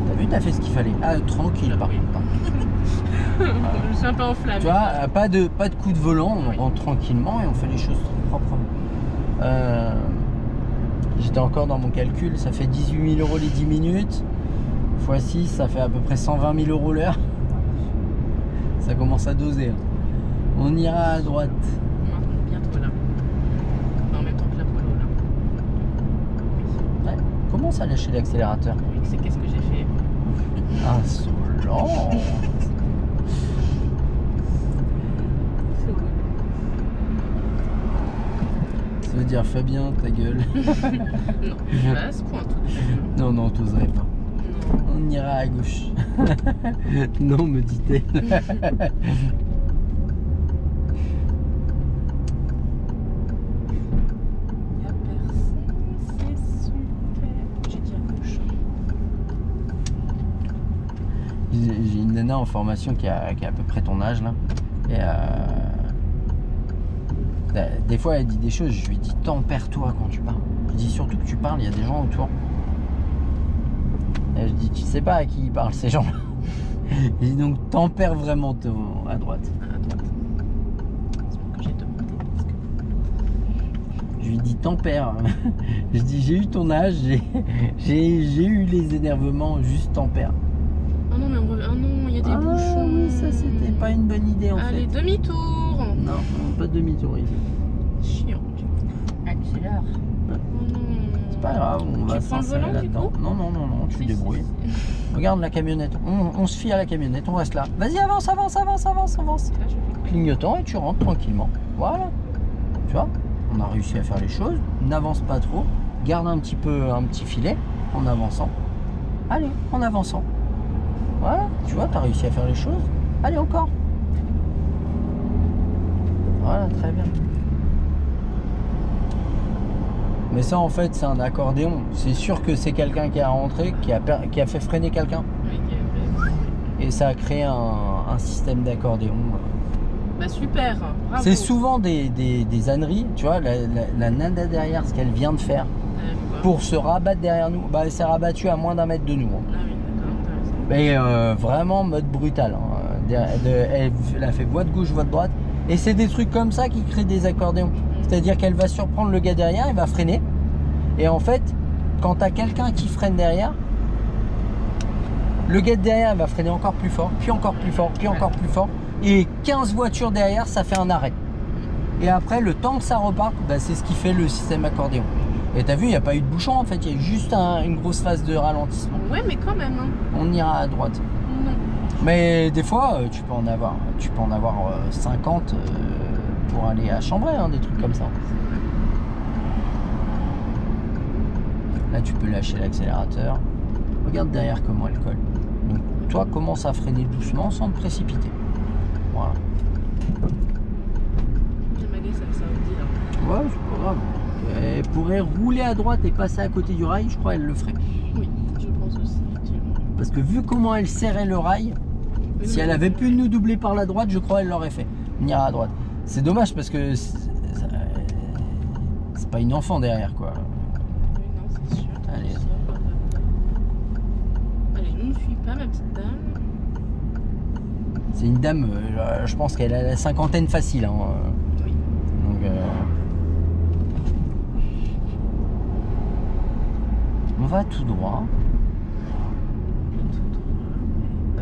T'as vu, t'as fait ce qu'il fallait. Ah, tranquille par contre. Hein. Je suis un peu enflammée. Tu vois, pas de coup de volant, on Oui. rentre tranquillement et on fait les choses proprement. J'étais encore dans mon calcul, ça fait 18 000 € les 10 minutes. X 6, ça fait à peu près 120 000 € l'heure. Ça commence à doser. Hein. On ira à droite. Bientôt là. En même temps que la polo là. Ouais, commence à lâcher l'accélérateur. Oui, c'est qu'est-ce que j'ai fait. Insolent. Ça veut dire Fabien, ta gueule. Non, pas à ce point tout de même. Non, non, t'oserais pas. Non. On ira à gauche. Non, me dit-elle. Y a personne, c'est super. J'ai dit à gauche. J'ai une nana en formation qui a à peu près ton âge là. Et des fois elle dit des choses, je lui dis tempère-toi quand tu parles. Je dis surtout que tu parles, il y a des gens autour. Et je dis tu sais pas à qui ils parlent ces gens-là. Je dis donc tempère vraiment à droite. À droite. C'est bon que j'ai demandé parce que. Je lui dis tempère. Je dis j'ai eu ton âge, j'ai eu les énervements, juste tempère. Oh non, mais on revient. Oh non, il y a des bouchons. oui, ça c'était pas une bonne idée en Allez, fait. demi-tour. Non, pas de demi-tour ici. Chiant. Accélère. Oh non. C'est pas grave, on va Tu prends le s'installer volant, du là-dedans. coup Non, non, non, non, tu te Si, débrouilles. si, si. Regarde la camionnette, on se fie à la camionnette, on reste là. Vas-y, avance, avance, avance, avance, avance. Là, je fais quoi? Clignotant et tu rentres tranquillement. Voilà. Tu vois, on a réussi à faire les choses. N'avance pas trop. Garde un petit filet en avançant. Allez, en avançant. Voilà, tu vois, tu as réussi à faire les choses. Allez, encore. Voilà, très bien. Mais ça, en fait, c'est un accordéon. C'est sûr que c'est quelqu'un qui est rentré, qui a fait freiner quelqu'un. Oui, Et ça a créé un système d'accordéon. bah super, bravo. C'est souvent des âneries. Tu vois, la nana derrière, ce qu'elle vient de faire pour se rabattre derrière nous, bah, elle s'est rabattue à moins d'un mètre de nous. Ah oui, d'accord, Mais vraiment mode brutal. Elle a fait voie de gauche, voie de droite. Et c'est des trucs comme ça qui créent des accordéons. C'est-à-dire qu'elle va surprendre le gars derrière, il va freiner. Et en fait, quand tu as quelqu'un qui freine derrière, le gars derrière va freiner encore plus fort, puis encore plus fort, puis encore plus fort. Et 15 voitures derrière, ça fait un arrêt. Et après, le temps que ça reparte, bah, c'est ce qui fait le système accordéon. Et t'as vu, il n'y a pas eu de bouchon en fait, il y a eu juste une grosse phase de ralentissement. Ouais, mais quand même. Hein. On ira à droite. Non. Mais des fois, tu peux en avoir 50 pour aller à Chambray, hein, des trucs comme ça. Là, tu peux lâcher l'accélérateur. Regarde derrière comment elle colle. Donc, toi, commence à freiner doucement sans te précipiter. Voilà. J'ai magasin, ça me dit là. Ouais, c'est pas grave. Elle pourrait rouler à droite et passer à côté du rail, je crois qu'elle le ferait. Oui, je pense aussi, effectivement. Parce que vu comment elle serrait le rail, Oui, si mais- elle avait pu nous doubler par la droite, je crois qu'elle l'aurait fait. Venir à droite. C'est dommage parce que c'est pas une enfant derrière quoi. Oui, non, c'est sûr. Allez. Allez, ne me suis pas, ma petite dame. C'est une dame, je pense qu'elle a la cinquantaine facile. Hein. Oui. Donc, on va tout droit.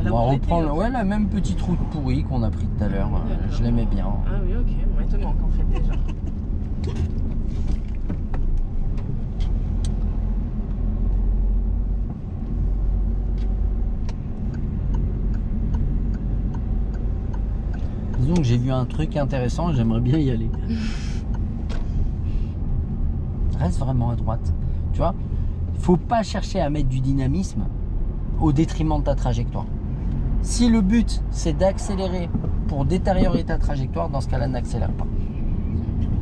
Là On va où on était, reprendre hein. ouais, la même petite route pourrie qu'on a pris tout à l'heure. Je l'aimais bien. Ah oui, ok. Bon, elle te manque en fait déjà. Disons que j'ai vu un truc intéressant, j'aimerais bien y aller. Reste vraiment à droite. Tu vois, faut pas chercher à mettre du dynamisme au détriment de ta trajectoire. Si le but c'est d'accélérer pour détériorer ta trajectoire, dans ce cas-là, n'accélère pas.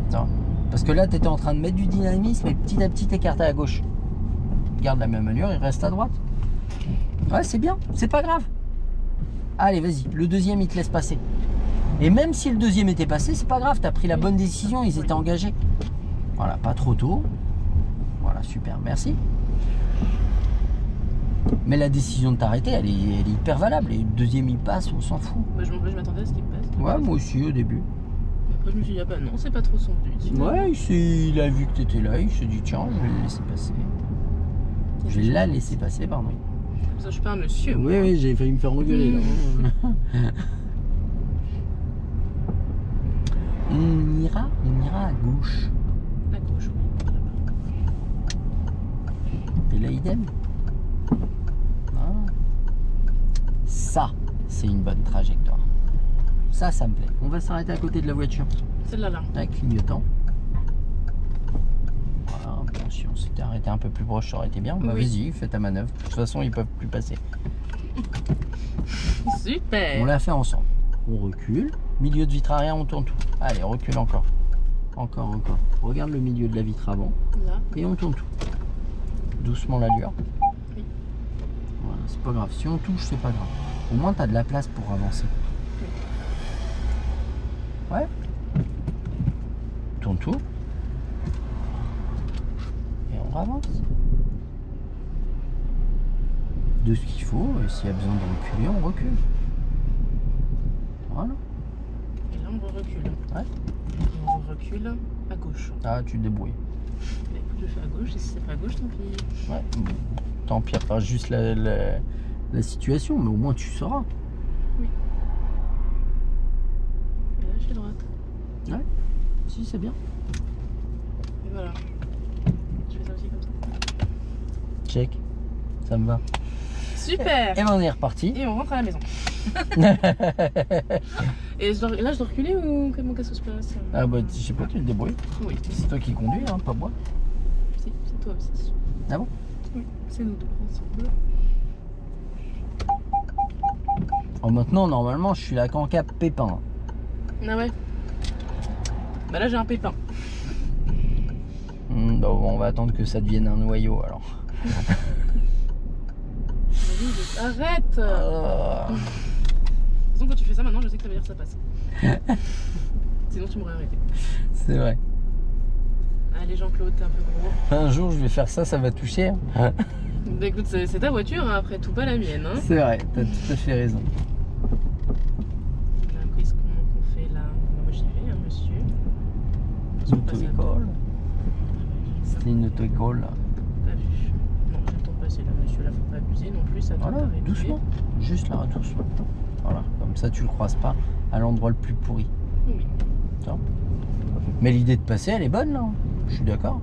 Tu vois, parce que là, tu étais en train de mettre du dynamisme et petit à petit t'écarter à gauche. Garde la même allure, il reste à droite. Ouais, c'est bien, c'est pas grave. Allez, vas-y, le deuxième, il te laisse passer. Et même si le deuxième était passé, c'est pas grave, tu as pris la bonne décision, ils étaient engagés. Voilà, pas trop tôt. Voilà, super, merci. Mais la décision de t'arrêter, elle est hyper valable. Et le deuxième, il passe, on s'en fout. Bah, je m'attendais à ce qu'il passe. Ouais, moi aussi, au début. Mais après, je me suis dit, ah bah non, c'est pas trop son but. finalement. Ouais, il a vu que tu étais là, il s'est dit, tiens, je vais le laisser passer. Je vais la laisser passer, pardon. Comme ça, je suis pas un monsieur. moi. Oui, oui, j'ai failli me faire engueuler là. On ira à gauche. À gauche, oui. Et là, idem. Voilà. Ça, c'est une bonne trajectoire. Ça me plaît. On va s'arrêter à côté de la voiture. Celle-là, là. Avec clignotant. Voilà, bon, si on s'était arrêté un peu plus proche, ça aurait été bien. Bah, Oui. vas-y, fais ta manœuvre. De toute façon, ils peuvent plus passer. Super. On l'a fait ensemble. On recule. Milieu de vitre arrière, on tourne tout. Allez, recule encore. Encore. Regarde le milieu de la vitre avant. Là. Et on tourne tout. Doucement l'allure. Oui. Voilà, c'est pas grave. Si on touche, c'est pas grave. Au moins, tu as de la place pour avancer. Ouais. Tourne tout. Et on avance. De ce qu'il faut. Et s'il y a besoin de reculer, on recule. Voilà. Et là, on recule. Ouais. On recule à gauche. Ah, tu te débrouilles. Bah, écoute, je fais à gauche, et si c'est pas à gauche, tant pis. Ouais. Bon, t'empires pas juste la situation, mais au moins tu sauras. Et là, je fais droite. Ouais. Si, c'est bien. Et voilà. Je fais ça aussi comme ça. Check. Ça me va. Super. Et ben on est reparti. Et on rentre à la maison. Et là, je dois reculer ou comment ça se passe? Ah bah je sais pas, tu te débrouilles. Oui, C'est toi qui conduis, hein, pas moi. si, c'est toi aussi. Ah bon? Oui, c'est nous deux ensemble. Oh, maintenant, normalement, je suis là qu'en cap pépin. Ah ouais. Bah là, j'ai un pépin. Bon, on va attendre que ça devienne un noyau alors. Arrête. De toute façon, quand tu fais ça maintenant, je sais que ça veut dire que ça passe. Sinon, tu m'aurais arrêté. C'est vrai. Allez, Jean-Claude, t'es un peu gros. Un jour, je vais faire ça, ça va toucher. Hein. Bah, écoute, c'est ta voiture, hein, après tout, pas la mienne. Hein. C'est vrai, t'as tout à fait raison. Qu'est-ce qu'on fait là? Moi, j'y vais, hein, monsieur. Auto-école. C'est une auto-école. Pas vu. Non, j'ai le temps de passer là, monsieur. Là, faut pas abuser non plus. Ça doit Voilà, t'arrêter. doucement. Juste là, doucement. Voilà, comme ça, tu le croises pas à l'endroit le plus pourri. Oui. Tiens. Mais l'idée de passer, elle est bonne là. Je suis d'accord.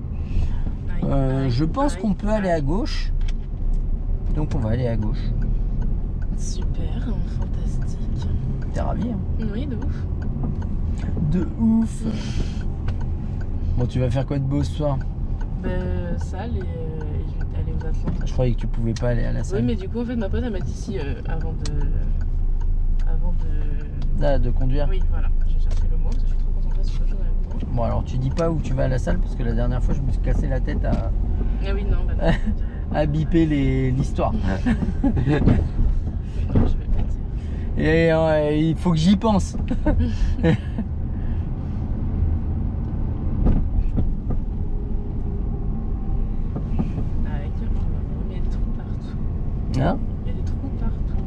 Je pense qu'on peut aller à gauche. Donc on va aller à gauche. Super, fantastique. T'es ravi hein? Oui, de ouf. De ouf. Bon, tu vas faire quoi de beau ce soir? Salle et je vais aller aux Atlantes. Je croyais que tu pouvais pas aller à la salle. Oui, mais du coup, en fait, ma pote, elle m'a dit si avant de. Ah, de conduire? Oui, voilà. J'ai cherché le mot parce que je suis trop concentrée sur le jeu en même temps. Bon, alors tu dis pas où tu vas à la salle parce que la dernière fois, je me suis cassé la tête à, Ah oui, non, bah non. à biper l'histoire. Oui, non, je vais pas dire. Et il faut que j'y pense. Avec, il y a des trous partout. Hein? Il y a des trous partout.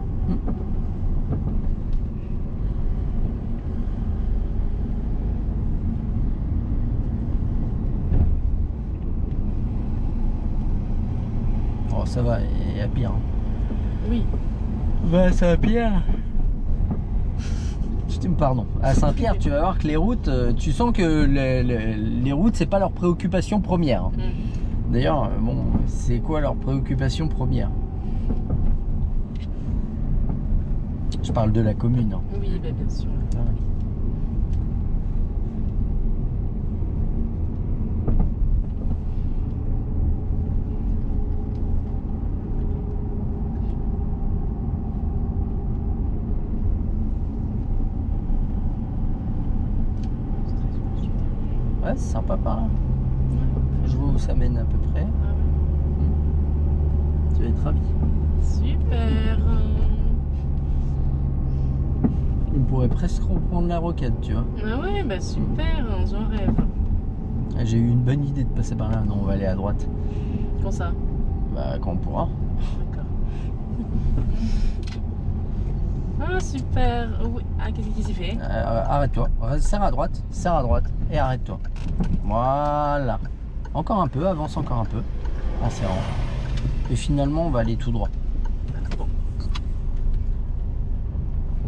Oh, ça va, il y a pire. Hein. Oui. Bah, ça va pire. Pardon. À Saint-Pierre, tu vas voir que les routes, tu sens que les routes, c'est pas leur préoccupation première. Hein. D'ailleurs, bon, c'est quoi leur préoccupation première? Je parle de la commune. Hein. Oui, bah, bien sûr. Ah. Ouais, c'est sympa par là. Je vois où ça mène à peu près. Ah Tu vas être ravi. ouais. Super. On pourrait presque reprendre la rocade, tu vois. Ah ouais, bah super, j'en rêve. Ah, j'ai eu une bonne idée de passer par là. Non, on va aller à droite. Quand ça? Bah, quand on pourra. D'accord. Ah super. Oh, oui. Ah, qu'est-ce qui s'y fait? Arrête-toi. Serre à droite et arrête-toi. Voilà. Encore un peu, avance encore un peu. En serrant. Et finalement, on va aller tout droit. Bon.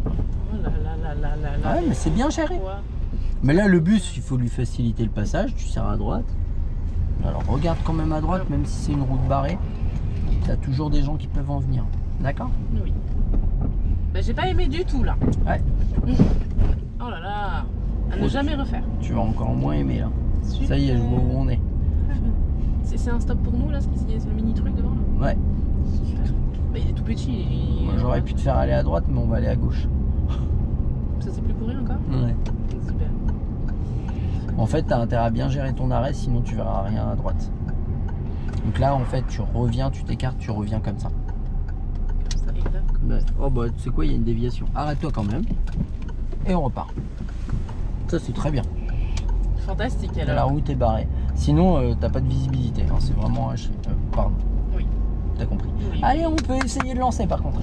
Oh là là là là là là. Ouais, mais c'est bien géré. Quoi? Mais là, le bus, il faut lui faciliter le passage. Tu serres à droite. Alors, regarde quand même à droite, même si c'est une route barrée. T'as toujours des gens qui peuvent en venir. D'accord? Oui. Bah, j'ai pas aimé du tout là. Ouais. Oh là là. À ne jamais refaire. Tu vas encore moins aimer là. Super. Ça y est, je vois où on est. C'est un stop pour nous là, c'est le mini truc devant là? Ouais. Super. Bah, il est tout petit. Moi, j'aurais pu te faire aller à droite, mais on va aller à gauche. Ça c'est plus courir encore? Ouais. Super. En fait, t'as intérêt à bien gérer ton arrêt, sinon tu verras rien à droite. Donc là, en fait, tu reviens, tu t'écartes, tu reviens comme ça. Comme ça, et là, comme ça. Oh bah, tu sais quoi, il y a une déviation. Arrête-toi quand même. Et on repart. Ça, c'est très bien. Fantastique La alors. route est barrée. Sinon, t'as pas de visibilité. Hein, c'est vraiment... pardon. Oui. T'as compris. Oui. Allez, on peut essayer de lancer par contre.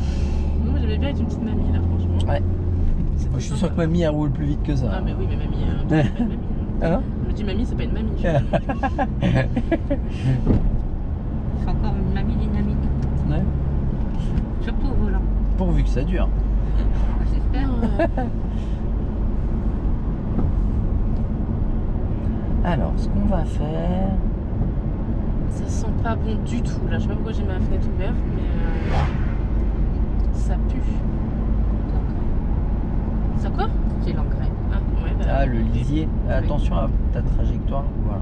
Moi j'aimais bien être une petite mamie là, franchement. Ouais. C'était Moi, je suis sûr sympa. que mamie, elle roule plus vite que ça. Ah, mais oui, mais mamie, c'est pas une mamie. Hein? Je me dis mamie, c'est pas une mamie. Je C'est encore une mamie dynamique. Ouais. Surtout au volant. Pourvu que ça dure. J'espère. Alors, ce qu'on va faire... Ça sent pas bon du tout là. Je sais pas pourquoi j'ai ma fenêtre ouverte, mais ça pue. Ça quoi? C'est l'engrais. Ah, ouais, bah, Ah, le lisier. Attention à ta trajectoire. Voilà.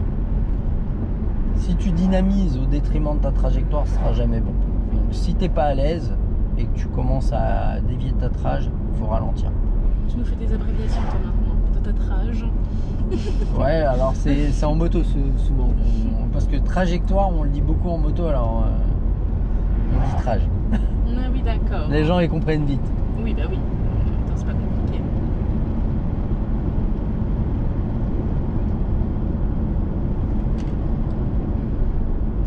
Si tu dynamises au détriment de ta trajectoire, ce sera jamais bon. Donc, si t'es pas à l'aise et que tu commences à dévier de ta trage, il faut ralentir. Tu nous fais des abréviations toi maintenant. De ta trage. Ouais, alors c'est en moto souvent. Parce que trajectoire, on le dit beaucoup en moto, alors on dit trage. Ah oui, d'accord. Les gens ils comprennent vite. Oui, bah oui. Putain, c'est pas compliqué.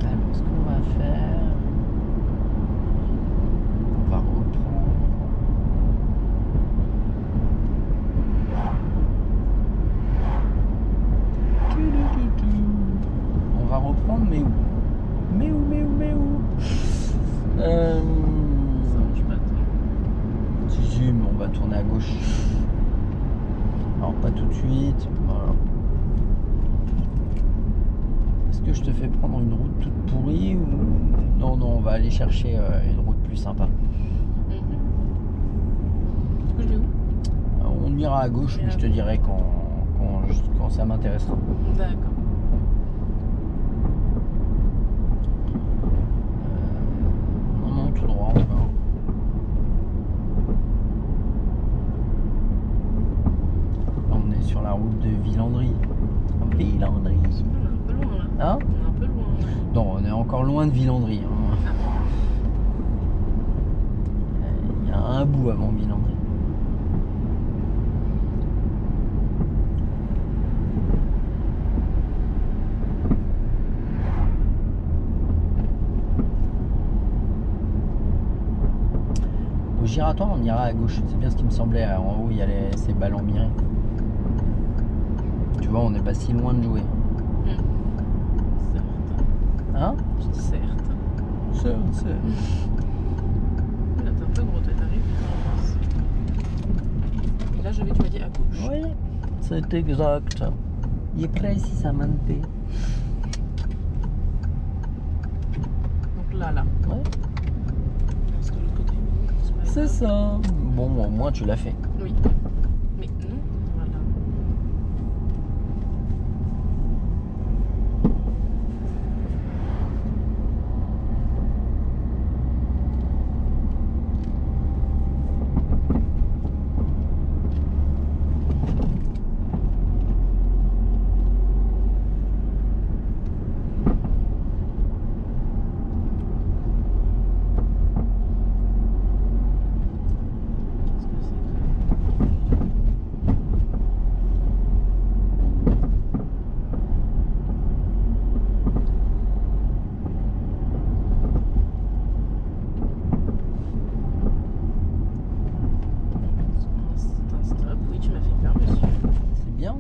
Alors, ce qu'on va faire, on va reprendre. On va reprendre, mais où? Mais où? Ça mange pas trop. Si, mais on va tourner à gauche. Alors, pas tout de suite. Voilà. Est-ce que je te fais prendre une route toute pourrie ou... Non, on va aller chercher une route plus sympa. Du coup, je vais où? On ira à gauche, mais je te dirai quand ça m'intéressera. D'accord. Non, tout droit encore. Là, on est sur la route de Villandry. Villandry. On est un peu loin là. Hein? On est un peu loin. Non, on est encore loin de Villandry. Hein. Il y a un bout avant Villandry. Au giratoire, on ira à gauche. C'est bien ce qui me semblait. En haut, il y a ces ballons mirés. Tu vois, on n'est pas si loin de jouer. Certes. Hein? Certes. C'est... Là, t'es un peu gros, toi, t'arrives. Et là, tu m'as dit à gauche. Oui, c'est exact. Il est précisément. Donc là. Ouais, Parce que de l'autre côté, pas c'est grave. ça. Bon, au moins tu l'as fait. Oui. Mais non, voilà. Qu'est-ce que c'est? C'est un stop. Oui, tu m'as fait peur, monsieur. C'est bien.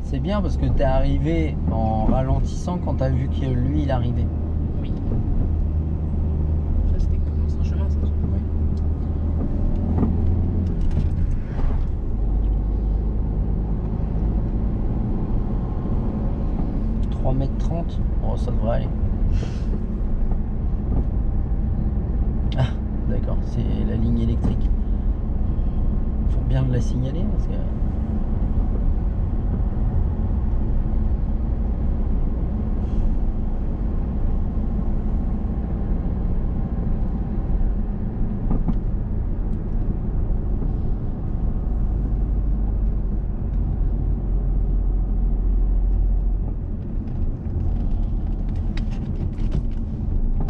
C'est bien parce que t'es arrivé en ralentissant quand t'as vu que lui il arrivait. Oui. Ça, c'était comment? C'est un chemin, ça? Oui. 3,30 m. Oh, ça devrait aller. Ah, d'accord, c'est la ligne électrique. Faut bien de la signaler parce que...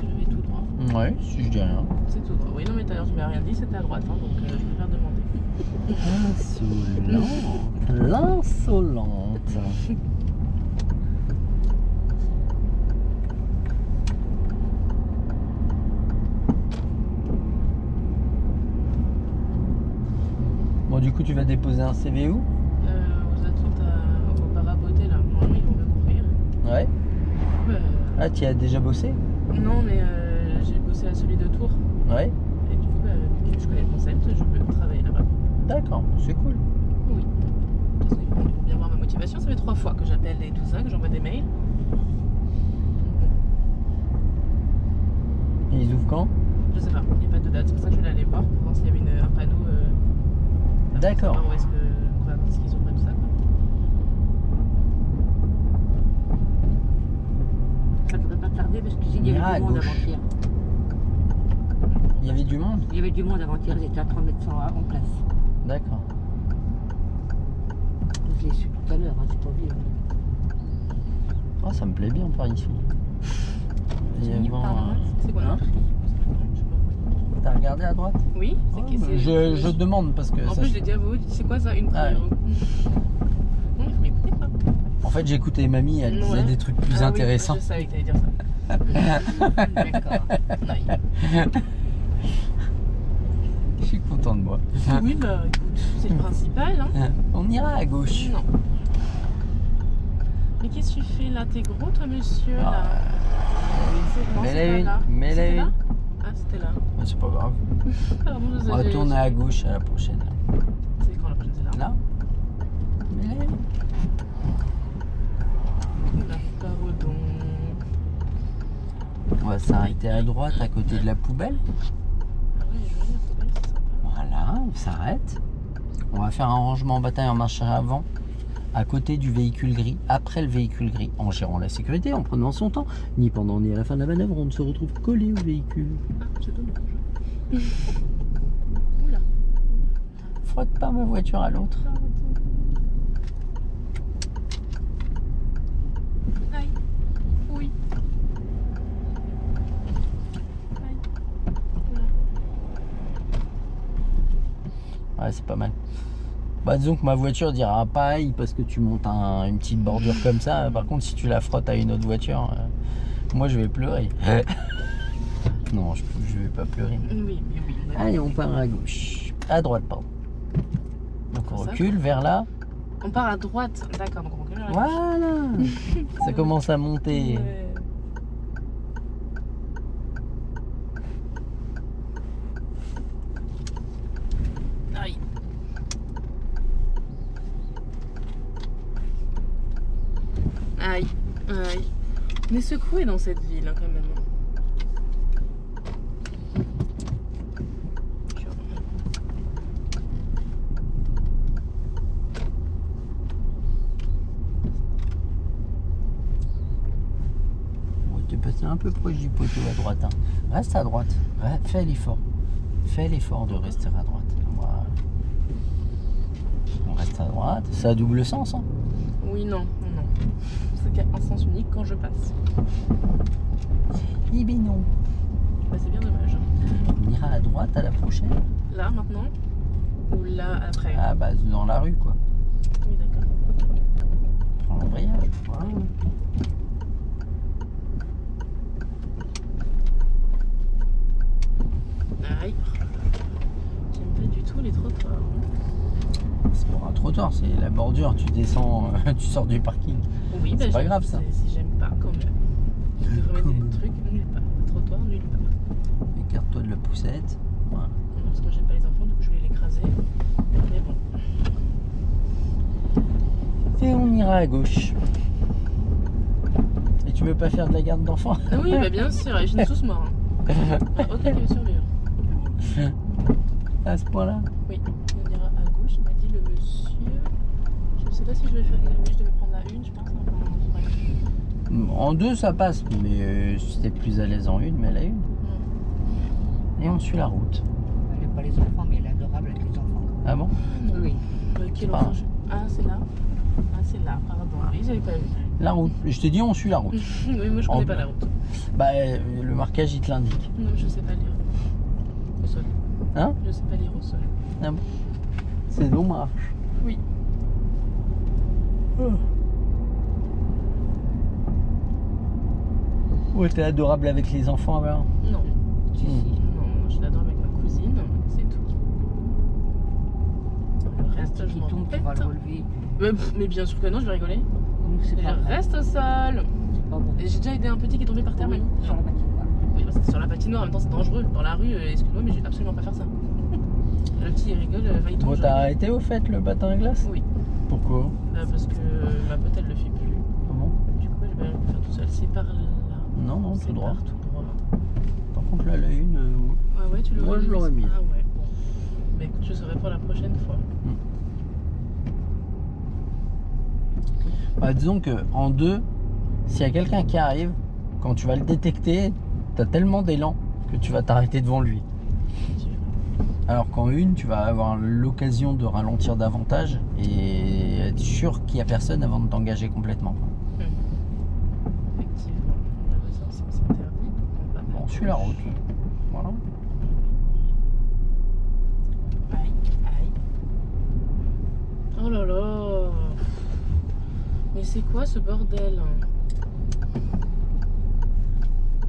Je vais tout droit. Ouais, si je dis rien. C'est tout droit. Oui, non, mais tout à l'heure, tu m'as rien dit, c'était à droite, hein, donc je préfère demander. Insolente. L'insolente. Bon, du coup, tu vas déposer un CV où? Aux attentes au Paraboté, là. Normalement, ils vont m'ouvrir. Ouais. Ah, tu y as déjà bossé? Non, mais j'ai bossé à celui de Tours. Ouais. Et du coup, vu que je connais le concept, je peux travailler là-bas. D'accord, c'est cool. Oui. De toute façon, ils vont bien voir ma motivation. Ça fait 3 fois que j'appelle et tout ça, que j'envoie des mails. Et ils ouvrent quand? Je sais pas, il n'y a pas de date. C'est pour ça que je vais aller voir pour voir s'il y avait un panneau. D'accord. Pour savoir où est-ce que, quoi, ce qu'ils ouvrent et tout ça, quoi. Ça devrait pas tarder parce qu'il y Ah, à avait du monde gauche. avant-hier. Il y avait du monde? Il y avait du monde avant-hier, ils étaient à 3 mètres en place. D'accord. Je l'ai su tout à l'heure, hein, c'est pas vieux. Oh, ça me plaît bien par ici. Il y a mis vraiment, par là, C'est quoi, hein? non? T'as regardé à droite? Oui, c'est Ouais, qui mais je demande parce que En ça- plus, je l'ai dit à vous, c'est quoi ça, une Ah, prairie? Non, il faut m'écouter pas. en fait j'écoutais mamie, elle disait Ouais. des trucs plus Ah oui, intéressants. je savais que t'allais dire ça. D'accord. Aïe. Je suis content de moi. Oui, bah écoute, c'est le principal. Hein. On ira à gauche. Non. Mais qu'est-ce que tu fais là? T'es gros toi, monsieur là? Ah, Non, mais c'est la pas une, là. mais la C'était une. là? Ah, c'était là. Ah, c'est pas grave. Pardon, je On va tourner à gauche à la prochaine. C'est quand la prochaine? C'est là. Là. Mais la une. Oula, pardon. On va s'arrêter à droite à côté de la poubelle. Ah ouais, joli, la poubelle, c'est sympa. Voilà, on s'arrête. On va faire un rangement en bataille en marche avant, à côté du véhicule gris, après le véhicule gris, en gérant la sécurité, en prenant son temps. Ni pendant ni à la fin de la manœuvre, on ne se retrouve collé au véhicule. Ah, c'est dommage. Oula. Frotte pas ma voiture à l'autre. Aïe. Oui. Aïe. Oula. Ouais, c'est pas mal. Bah disons que ma voiture dira pas aïe parce que tu montes une petite bordure comme ça. Par contre, si tu la frottes à une autre voiture, moi je vais pleurer. Non, je vais pas pleurer. Oui, mais oui. Allez, on part à gauche. À droite, pardon. Donc on Ça, recule vers là. On part à droite. D'accord, donc on recule vers la gauche. Voilà. Ça commence à monter. Ouais. Aïe. Aïe. Aïe. On est secoué dans cette ville hein, quand même. Ouais, t'es passé un peu proche du poteau à droite. Hein. Reste à droite. Ouais, fais l'effort. Fais l'effort de rester à droite. Voilà. On reste à droite. C'est à double sens. Hein. Oui, non, non, non. C'est qu'à un sens unique quand je passe. Eh ben non. Bah, c'est bien dommage. On ira à droite à la prochaine. Là, maintenant? Ou là, après? Ah bah dans la rue quoi. Oui, d'accord. Prends l'embrayage. Voilà. Aïe. J'aime pas du tout les trottoirs. C'est pour un trottoir, c'est la bordure. Tu descends, tu sors du parking. Oui, C'est bah, pas j'aime- grave, ça. J'aime pas quand même. Je devrais Quand mettre même. des trucs nulle part. Le trottoir nulle part. Écarte-toi de la poussette. Voilà. Non, parce que moi j'aime pas les enfants, du coup je voulais l'écraser. Mais bon. Et on ira à gauche. Et tu veux pas faire de la garde d'enfants? Ah oui, bah bien sûr, ils finissent tous morts. Hein. Ok, il veut survivre. À ce point-là? Oui, on ira à gauche, il m'a dit le monsieur. Je sais pas si je vais faire. Oui, je devais prendre la une, je pense. Enfin, ouais. En deux ça passe, mais si t'es plus à l'aise en une, mais à la une. Et on suit la route. Elle n'aime pas les enfants, mais elle est adorable avec les enfants. Ah bon? Oui. Quel Pas. enfant Ah, c'est là. Ah, c'est là, pardon. Oui, j'avais pas vu. La route. Je te dis, on suit la route. Oui, moi je connais En- pas la route. Bah, le marquage il te l'indique. Non, je sais pas lire. Au sol. Hein? Je sais pas lire au sol. Ah bon? C'est nos marches. Oui. Ouais, t'es adorable avec les enfants alors. Non. Si, si. Non, je l'adore avec ma cousine, c'est tout. Le Un reste, petit je m'en piton qui pète. va le relever. Mais bien sûr que non, je vais rigoler. Donc c'est Et pas je bon. reste au sol. C'est pas bon. Et j'ai déjà aidé un petit qui est tombé par terre, Oui, mamie. sur la patinoire. Oui, bah, c'était sur la patinoire, en même temps c'est dangereux. Dans la rue, excuse-moi, mais j'ai absolument pas faire ça. Le petit il rigole, va y Bon, tomber. t'as arrêté au fait le patin à glace? Oui, Pourquoi? parce que ma pote elle le fait plus. Comment? Du coup, je vais le faire tout seul. C'est par là. Non, non, C'est tout droit. par tout droit. Par contre, là, la une. Ouais, ouais, tu l'aurais Moi, je l'aurais mis. Ah ouais, bon. Bah écoute, je saurai pour la prochaine fois. Bah, disons que en deux, s'il y a quelqu'un qui arrive, quand tu vas le détecter, t'as tellement d'élan que tu vas t'arrêter devant lui. Alors qu'en une, tu vas avoir l'occasion de ralentir davantage et être sûr qu'il n'y a personne avant de t'engager complètement. Effectivement, on va dans un sens interdit. On va Bon, suis la route. Voilà. Aïe, aïe. Oh là là. Mais c'est quoi ce bordel?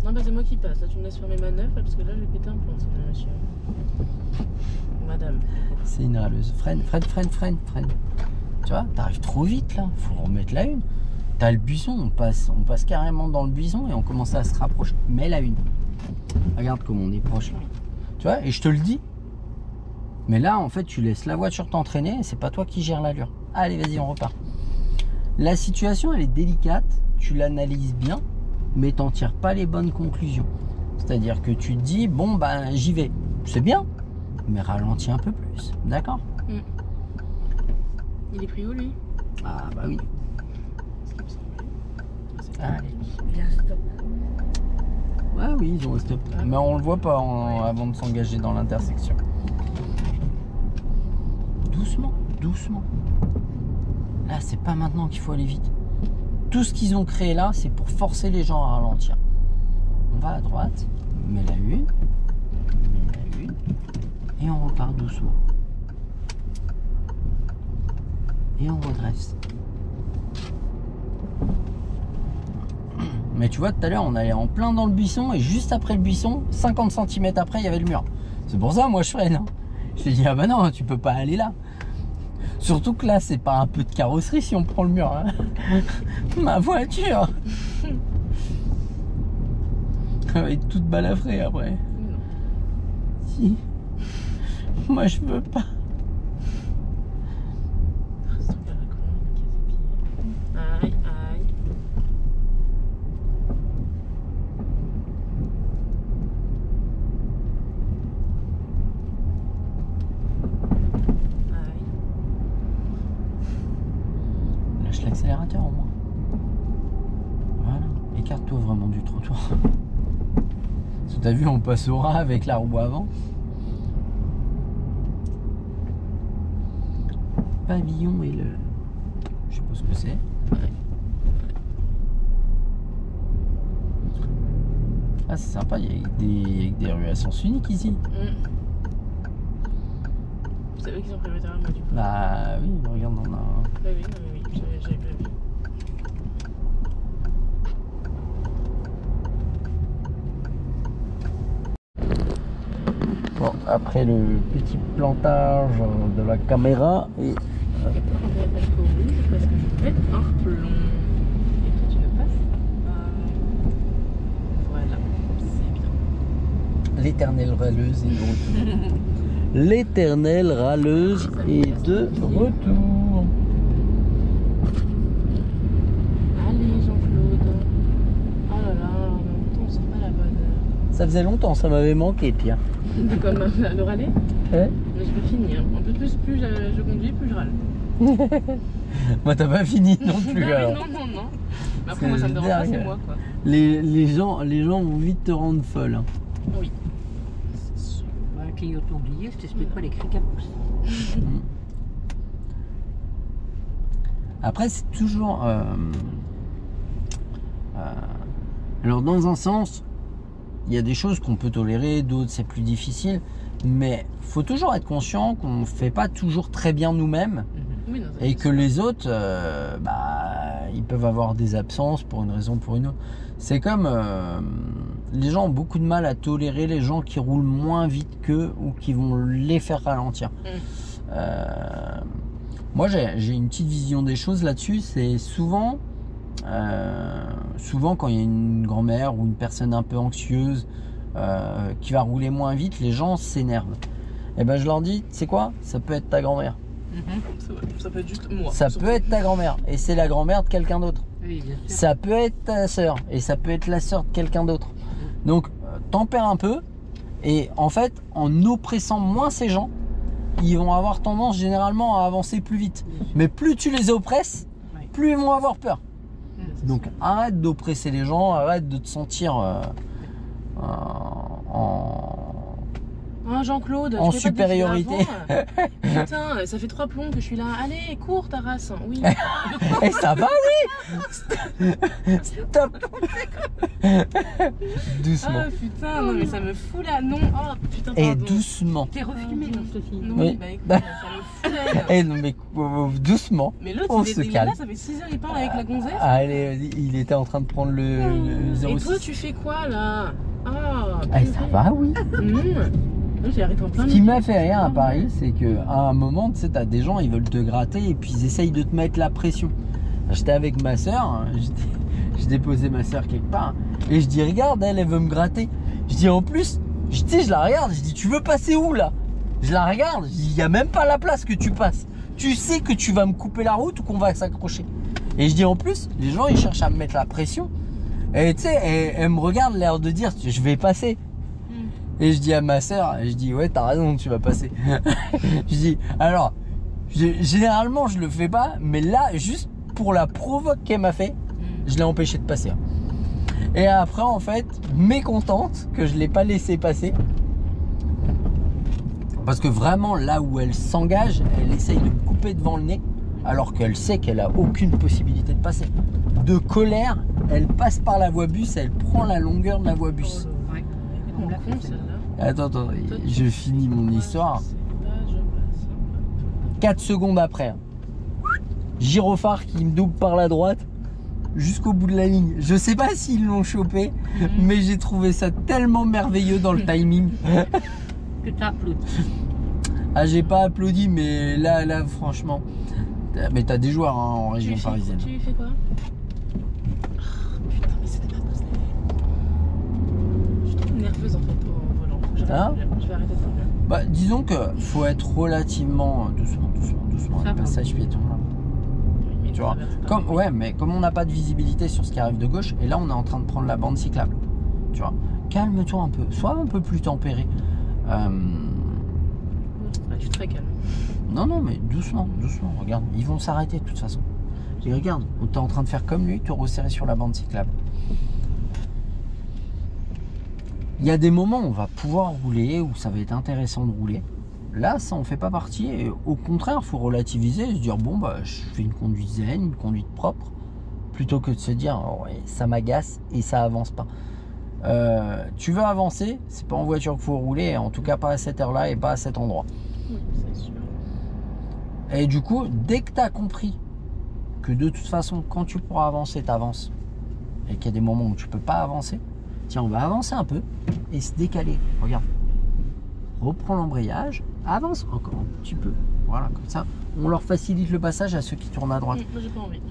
Non, bah c'est moi qui passe. Là, tu me laisses faire mes manœuvres parce que là, je vais péter un plomb, c'est le monsieur. Madame. C'est une râleuse. Freine. Tu vois, t'arrives trop vite là. Faut remettre la une. T'as le buisson, on passe carrément dans le buisson et on commence à se rapprocher. Mets la une. Regarde comme on est proche là. Tu vois, et je te le dis. Mais là, en fait, tu laisses la voiture t'entraîner et c'est pas toi qui gères l'allure. Allez, vas-y, on repart. La situation, elle est délicate. Tu l'analyses bien, mais t'en tires pas les bonnes conclusions. C'est-à-dire que tu te dis, bon, ben, j'y vais. C'est bien, mais ralentis un peu plus. D'accord? Il est pris où, lui? Ah, bah oui. Allez. Il y a un stop. Ah oui, ils ont un stop. Mais on le voit pas avant de s'engager dans l'intersection. Doucement, doucement. Là, c'est pas maintenant qu'il faut aller vite. Tout ce qu'ils ont créé là, c'est pour forcer les gens à ralentir. On va à droite, mets la une, et on repart doucement. Et on redresse. Mais tu vois, tout à l'heure, on allait en plein dans le buisson, et juste après le buisson, 50 cm après, il y avait le mur. C'est pour ça, moi, je freine. Hein. Je te dis, ah bah non, tu peux pas aller là. Surtout que là, c'est pas un peu de carrosserie si on prend le mur. Hein. Ma voiture elle va être toute balafrée après. Si. Moi, je veux pas. Aïe, aïe. Lâche l'accélérateur au moins. Voilà. Écarte-toi vraiment du trottoir. Parce que t'as vu, on passe au ras avec la roue avant. Pavillon et le... Je sais pas ce que c'est. Ah, c'est sympa, il y a des rues à sens unique ici. C'est eux qui sont prioritaires à moi, du coup. Bah oui, regarde, on a... Oui, j'avais prévu. Bon, après le petit plantage de la caméra et... On va passer au rouge parce que je pète un plomb. Et toi, tu ne passes pas. Voilà, c'est bien. L'éternelle râleuse est de retour. L'éternelle râleuse est de retour. Allez, Jean-Claude. Oh là là, en même temps, on sort pas la bonne heure. Ça faisait longtemps, ça m'avait manqué, Pierre. De comme le râler. Ouais. Mais je vais finir. En plus je conduis, plus je râle. Moi, t'as pas fini non plus. Non, alors. non. Mais après, moi, ça me dérange pas, c'est moi, quoi. Les gens vont vite te rendre folle. Hein. Oui. Un clignotant oublié, je t'explique pas les cris qu'elle pousse. Après, c'est toujours... alors, dans un sens, il y a des choses qu'on peut tolérer, d'autres, c'est plus difficile. Mais faut toujours être conscient qu'on ne fait pas toujours très bien nous-mêmes. Oui, non, Et que les autres, ils peuvent avoir des absences pour une raison ou pour une autre. C'est comme les gens ont beaucoup de mal à tolérer les gens qui roulent moins vite qu'eux ou qui vont les faire ralentir. Moi, j'ai une petite vision des choses là-dessus. C'est souvent quand il y a une grand-mère ou une personne un peu anxieuse qui va rouler moins vite, les gens s'énervent. Et ben, je leur dis, tu sais quoi, ça peut être ta grand-mère. Ça peut être juste moi. Ça peut être ta grand-mère et c'est la grand-mère de quelqu'un d'autre. Oui, bien sûr. Ça peut être ta sœur et ça peut être la sœur de quelqu'un d'autre. Donc tempère un peu et en fait en oppressant moins ces gens, ils vont avoir tendance généralement à avancer plus vite. Mais plus tu les oppresses, plus ils vont avoir peur. Donc arrête d'oppresser les gens, arrête de te sentir Oh Jean-Claude, En tu fais pas de supériorité. défilé avant. Putain, ça fait 3 plombs que je suis là. Allez, cours ta race. Oui. Eh, ça va, oui. Stop. Doucement. Ah putain, non mais ça me fout là. Non, oh putain, Et pardon. doucement. T'es refumé dans ce film. Non, Oui. bah écoute, ça me fout là. Eh non, mais doucement. Mais l'autre, On il se était calme. là, ça fait 6 heures, il parle avec la gonzesse. Allez, vas-y, il était en train de prendre le Et 06. toi, tu fais quoi là? Ah, Eh, ça va, oui. Non, j'ai arrêté en plein Ce qui milieu. m'a fait rire à Paris, c'est que à un moment, tu sais, t'as des gens, ils veulent te gratter et puis ils essayent de te mettre la pression. J'étais avec ma soeur, j'ai déposé ma soeur quelque part et je dis regarde, elle veut me gratter. Je dis en plus, tu sais, je la regarde, je dis tu veux passer où là? Je la regarde, je dis il y a même pas la place que tu passes. Tu sais que tu vas me couper la route ou qu'on va s'accrocher. Et je dis en plus, les gens ils cherchent à me mettre la pression. Et tu sais, elle me regarde l'air de dire je vais passer. Et je dis à ma soeur, je dis ouais t'as raison, tu vas passer. Je dis alors, généralement je le fais pas, mais là juste pour la provoque qu'elle m'a fait, je l'ai empêché de passer. Et après en fait, mécontente que je l'ai pas laissé passer, parce que vraiment là où elle s'engage, elle essaye de me couper devant le nez, alors qu'elle sait qu'elle a aucune possibilité de passer. De colère, elle passe par la voie bus, elle prend la longueur de la voie bus. Ouais. On la con celle-là. Attends, je finis mon histoire. 4 secondes après, gyrophare qui me double par la droite jusqu'au bout de la ligne. Je sais pas s'ils l'ont chopé, mais j'ai trouvé ça tellement merveilleux dans le timing. Que t'as applaudi. Ah, j'ai pas applaudi, mais là, franchement. Mais t'as des joueurs hein, en région parisienne. Tu fais quoi? Putain, mais c'était pas possible. Je suis trop nerveuse en fait au volant. Je vais arrêter de faire. Bah, disons que faut être relativement doucement Ça les va. passages piétons là. Mais Tu vois, mais comme on n'a pas de visibilité sur ce qui arrive de gauche, et là on est en train de prendre la bande cyclable. Tu vois, calme-toi un peu, sois un peu plus tempéré. Tu te calme. Non, mais doucement, regarde, ils vont s'arrêter de toute façon. Et regarde, on est en train de faire comme lui, te resserrer sur la bande cyclable. Il y a des moments où on va pouvoir rouler, où ça va être intéressant de rouler. Là, ça en fait pas partie. Et au contraire, il faut relativiser et se dire bon, bah, je fais une conduite zen, une conduite propre, plutôt que de se dire oh, ouais, ça m'agace et ça avance pas. Tu veux avancer, c'est pas en voiture qu'il faut rouler, en tout cas pas à cette heure-là et pas à cet endroit. Oui, c'est sûr. Et du coup, dès que tu as compris que de toute façon, quand tu pourras avancer, tu avances, et qu'il y a des moments où tu peux pas avancer, tiens, on va avancer un peu et se décaler. Regarde. Reprends l'embrayage, avance encore un petit peu. Voilà, comme ça, on leur facilite le passage à ceux qui tournent à droite. Moi, j'ai pas envie.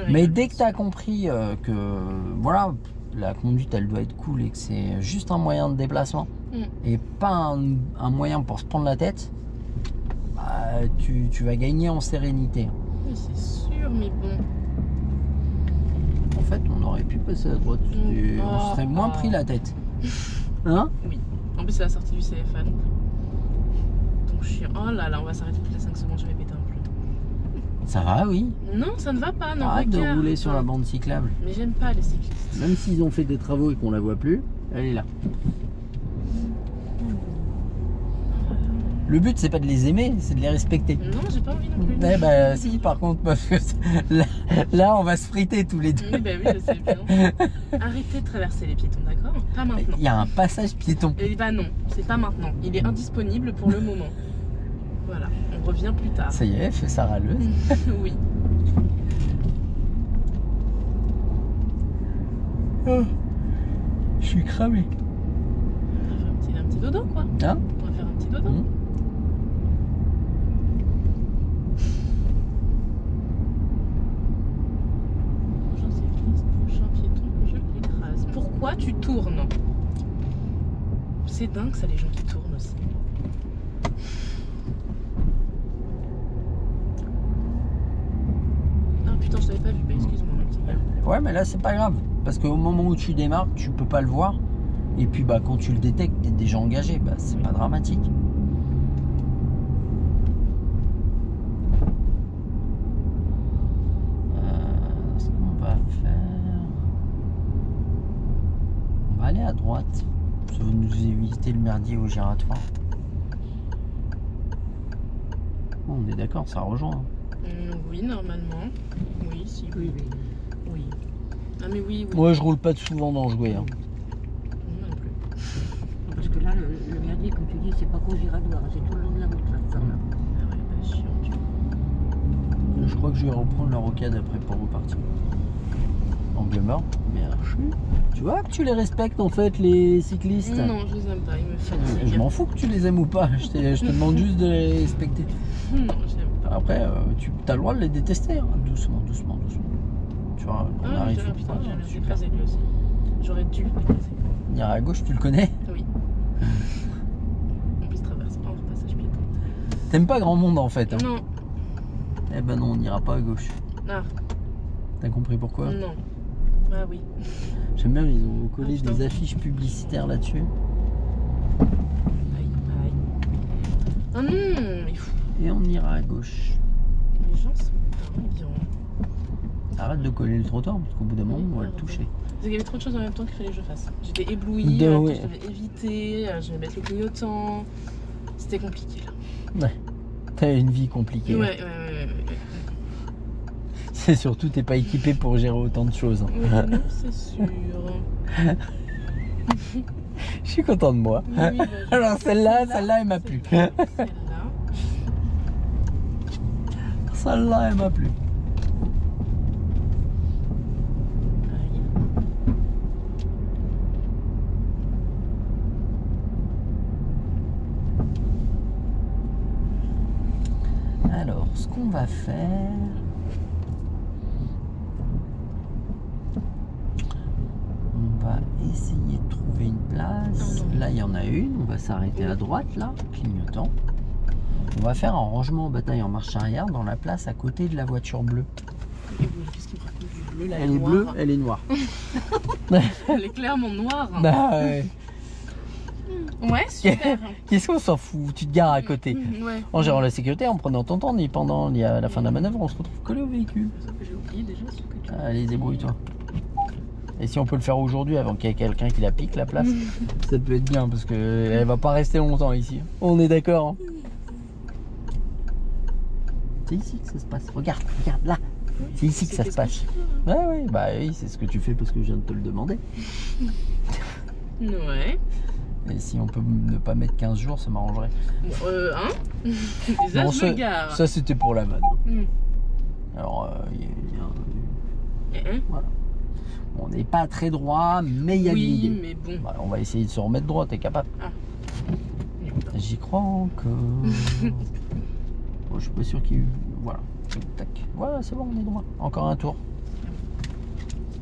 Mais dès que tu as compris que voilà, la conduite elle doit être cool et que c'est juste un moyen de déplacement et pas un moyen pour se prendre la tête, bah, tu vas gagner en sérénité. Oui, c'est sûr, mais bon. En fait, on aurait pu passer à droite et on se serait moins pris la tête. Hein? Oui. En plus, c'est la sortie du CFA. Donc je suis. Oh là là, on va s'arrêter toutes les 5 secondes, je vais péter un plomb. Ça va, oui. Non, ça ne va pas, non. Arrête de regarde. rouler sur la bande cyclable. Mais j'aime pas les cyclistes. Même s'ils ont fait des travaux et qu'on la voit plus, elle est là. Le but, c'est pas de les aimer, c'est de les respecter. Non, j'ai pas envie non plus. Eh ben si, par contre, parce que là, on va se friter tous les deux. Oui, bah oui, je sais bien. Arrêtez de traverser les piétons, d'accord? Pas maintenant. Il y a un passage piéton. Et bah non, c'est pas maintenant. Il est indisponible pour le moment. Voilà, on revient plus tard. Ça y est, elle fait sa râleuse. Oui. Oh, je suis cramé. On va faire un petit dodo, quoi. Hein? On va faire un petit dodo. Prochain cycliste, prochain piéton, je l'écrase. Pourquoi tu tournes? C'est dingue ça, les gens qui tournent aussi. Ah putain, je t'avais pas vu, bah excuse-moi mon petit gars. Ouais, mais là, c'est pas grave. Parce qu'au moment où tu démarres, tu peux pas le voir. Et puis, bah, quand tu le détectes, t'es déjà engagé. Bah, c'est pas dramatique. Ce qu'on va faire... On va aller à droite. C'est Ça va nous éviter le merdier au giratoire. Oh, on est d'accord, ça rejoint. Oui, normalement. Oui, si. Oui, oui. Oui. Ah, mais oui, oui. Moi, je roule pas souvent dans le jouet. Hein. Moi non plus. Parce que là, le merdier, comme tu dis, c'est pas qu'au giratoire, c'est tout le long de la route, là, ça, là. Ah ouais, bah chiant, tu vois. Je crois que je vais reprendre la rocade après pour repartir. Angle mort, merci. Tu vois que tu les respectes en fait, les cyclistes. Non, je les aime pas, ils me fatiguent. Je m'en fous que tu les aimes ou pas, je te demande juste de les respecter. Non, je l'aime pas. Après, tu as le droit de les détester, hein. Doucement, doucement, doucement. Tu vois, on Ah, arrive. putain, Ah, j'ai super. écrasé lui aussi. J'aurais dû l'écraser. Il ira à gauche, tu le connais. Oui. On puisse traverser hors passage piéton. T'aimes pas grand monde en fait. Hein. Non. Eh ben non, on n'ira pas à gauche. Ah, T'as compris pourquoi? non. Bah oui. J'aime bien, ils ont collé Ah, putain. des affiches publicitaires là-dessus. Aïe, aïe. Ah non, mais fou. Et on ira à gauche. Les gens sont dingues. Arrête de coller le trottoir parce qu'au bout d'un moment, on va le toucher. Parce qu'il y avait trop de choses en même temps qu'il fallait que je fasse. J'étais éblouie, De- en même temps, ouais. je devais éviter, je devais mettre le clignotant. C'était compliqué là. Ouais. T'as une vie compliquée. Ouais. C'est surtout, t'es pas équipé pour gérer autant de choses. Oui, non, c'est sûr. Je suis content de moi. Oui, bah, Alors celle-là, elle m'a plu. Celle-là. Celle-là, elle m'a plu. Aïe. Alors, ce qu'on va faire... On va essayer de trouver une place. Non. Là, il y en a une. On va s'arrêter à droite, là, clignotant. On va faire un rangement en bataille en marche arrière dans la place à côté de la voiture bleue. Et oui, qu'est-ce qu'il me raconte du bleu là? Elle est bleue, elle est noire. Elle est clairement noire. Bah ouais. Ouais, super. Qu'est-ce qu'on s'en fout? Tu te gares à côté. Ouais. En gérant la sécurité, en prenant ton temps, ni pendant ni à la fin de la manœuvre, on se retrouve collé au véhicule. Ça que j'ai oublié déjà, ce que tu Allez, débrouille-toi. Et si on peut le faire aujourd'hui avant qu'il y ait quelqu'un qui la pique la place, ça peut être bien parce qu'elle va pas rester longtemps ici. On est d'accord. Hein. C'est ici que ça se passe. Regarde là. C'est ici que ça se passe. Ouais, bah oui, c'est ce que tu fais parce que je viens de te le demander. Ouais. Et si on peut ne pas mettre 15 jours, ça m'arrangerait. Bon, hein. Déjà, Bon, je me gare. ça c'était pour la vanne. Hmm. Alors, Hein. voilà. On n'est pas très droit, mais il y a de Oui, l'idée. mais bon. Bah, on va essayer de se remettre droit, t'es capable? Ah. J'y crois encore. Bon, je suis pas sûr qu'il y ait eu... Voilà. Tac. Voilà, c'est bon, on est droit. Encore un tour.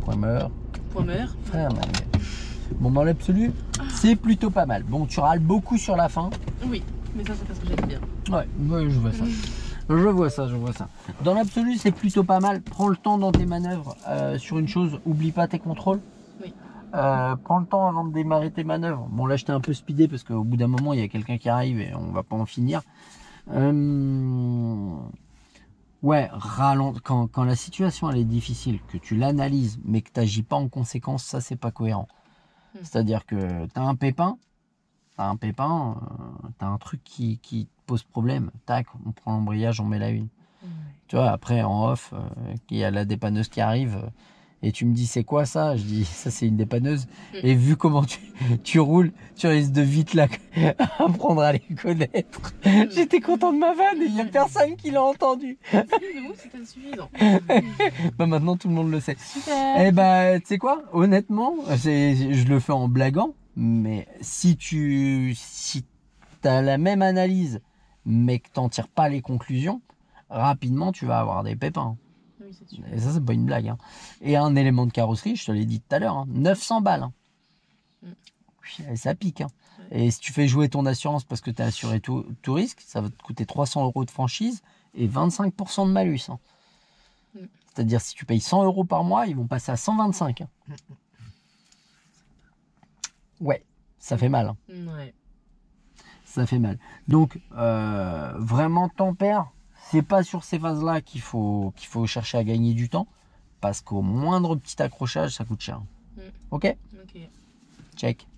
Point meur. Point meur. Frère Manuel. Bon, dans l'absolu, c'est plutôt pas mal. Bon, tu râles beaucoup sur la fin. Oui, mais ça c'est parce que j'aime bien. Ouais, je vois ça. Je vois ça. Dans l'absolu, c'est plutôt pas mal. Prends le temps dans tes manœuvres sur une chose. Oublie pas tes contrôles. Oui. Prends le temps avant de démarrer tes manœuvres. Bon, là, je t'ai un peu speedé parce qu'au bout d'un moment, il y a quelqu'un qui arrive et on va pas en finir. Ouais, quand la situation elle est difficile, que tu l'analyses, mais que tu n'agis pas en conséquence, ça, c'est pas cohérent. C'est-à-dire que tu as un pépin, t'as un truc qui te pose problème, tac, on prend l'embrayage, on met la une. Tu vois, après en off, il y a la dépanneuse qui arrive et tu me dis c'est quoi ça? Je dis ça c'est une dépanneuse. Et vu comment tu roules, tu risques de vite là apprendre à les connaître. J'étais content de ma vanne et il n'y a personne qui l'a entendu. C'était suffisant. Bah maintenant tout le monde le sait. Super. Eh bah tu sais quoi? Honnêtement, je le fais en blaguant, mais si t'as la même analyse mais que t'en tires pas les conclusions, rapidement tu vas avoir des pépins. Oui, c'est sûr. Et ça c'est pas une blague. Hein. Et un élément de carrosserie, je te l'ai dit tout à l'heure, hein, 900 balles. Hein. Et ça pique. Hein. Et si tu fais jouer ton assurance parce que tu es assuré tout risque, ça va te coûter 300 € de franchise et 25% de malus. Hein. C'est-à-dire si tu payes 100 € par mois, ils vont passer à 125. Hein. Ouais, ça fait mal. Hein. Ouais. Ça fait mal. Donc, vraiment, tempère. C'est pas sur ces phases-là qu'il faut chercher à gagner du temps. Parce qu'au moindre petit accrochage, ça coûte cher. Ok? Ok. Check.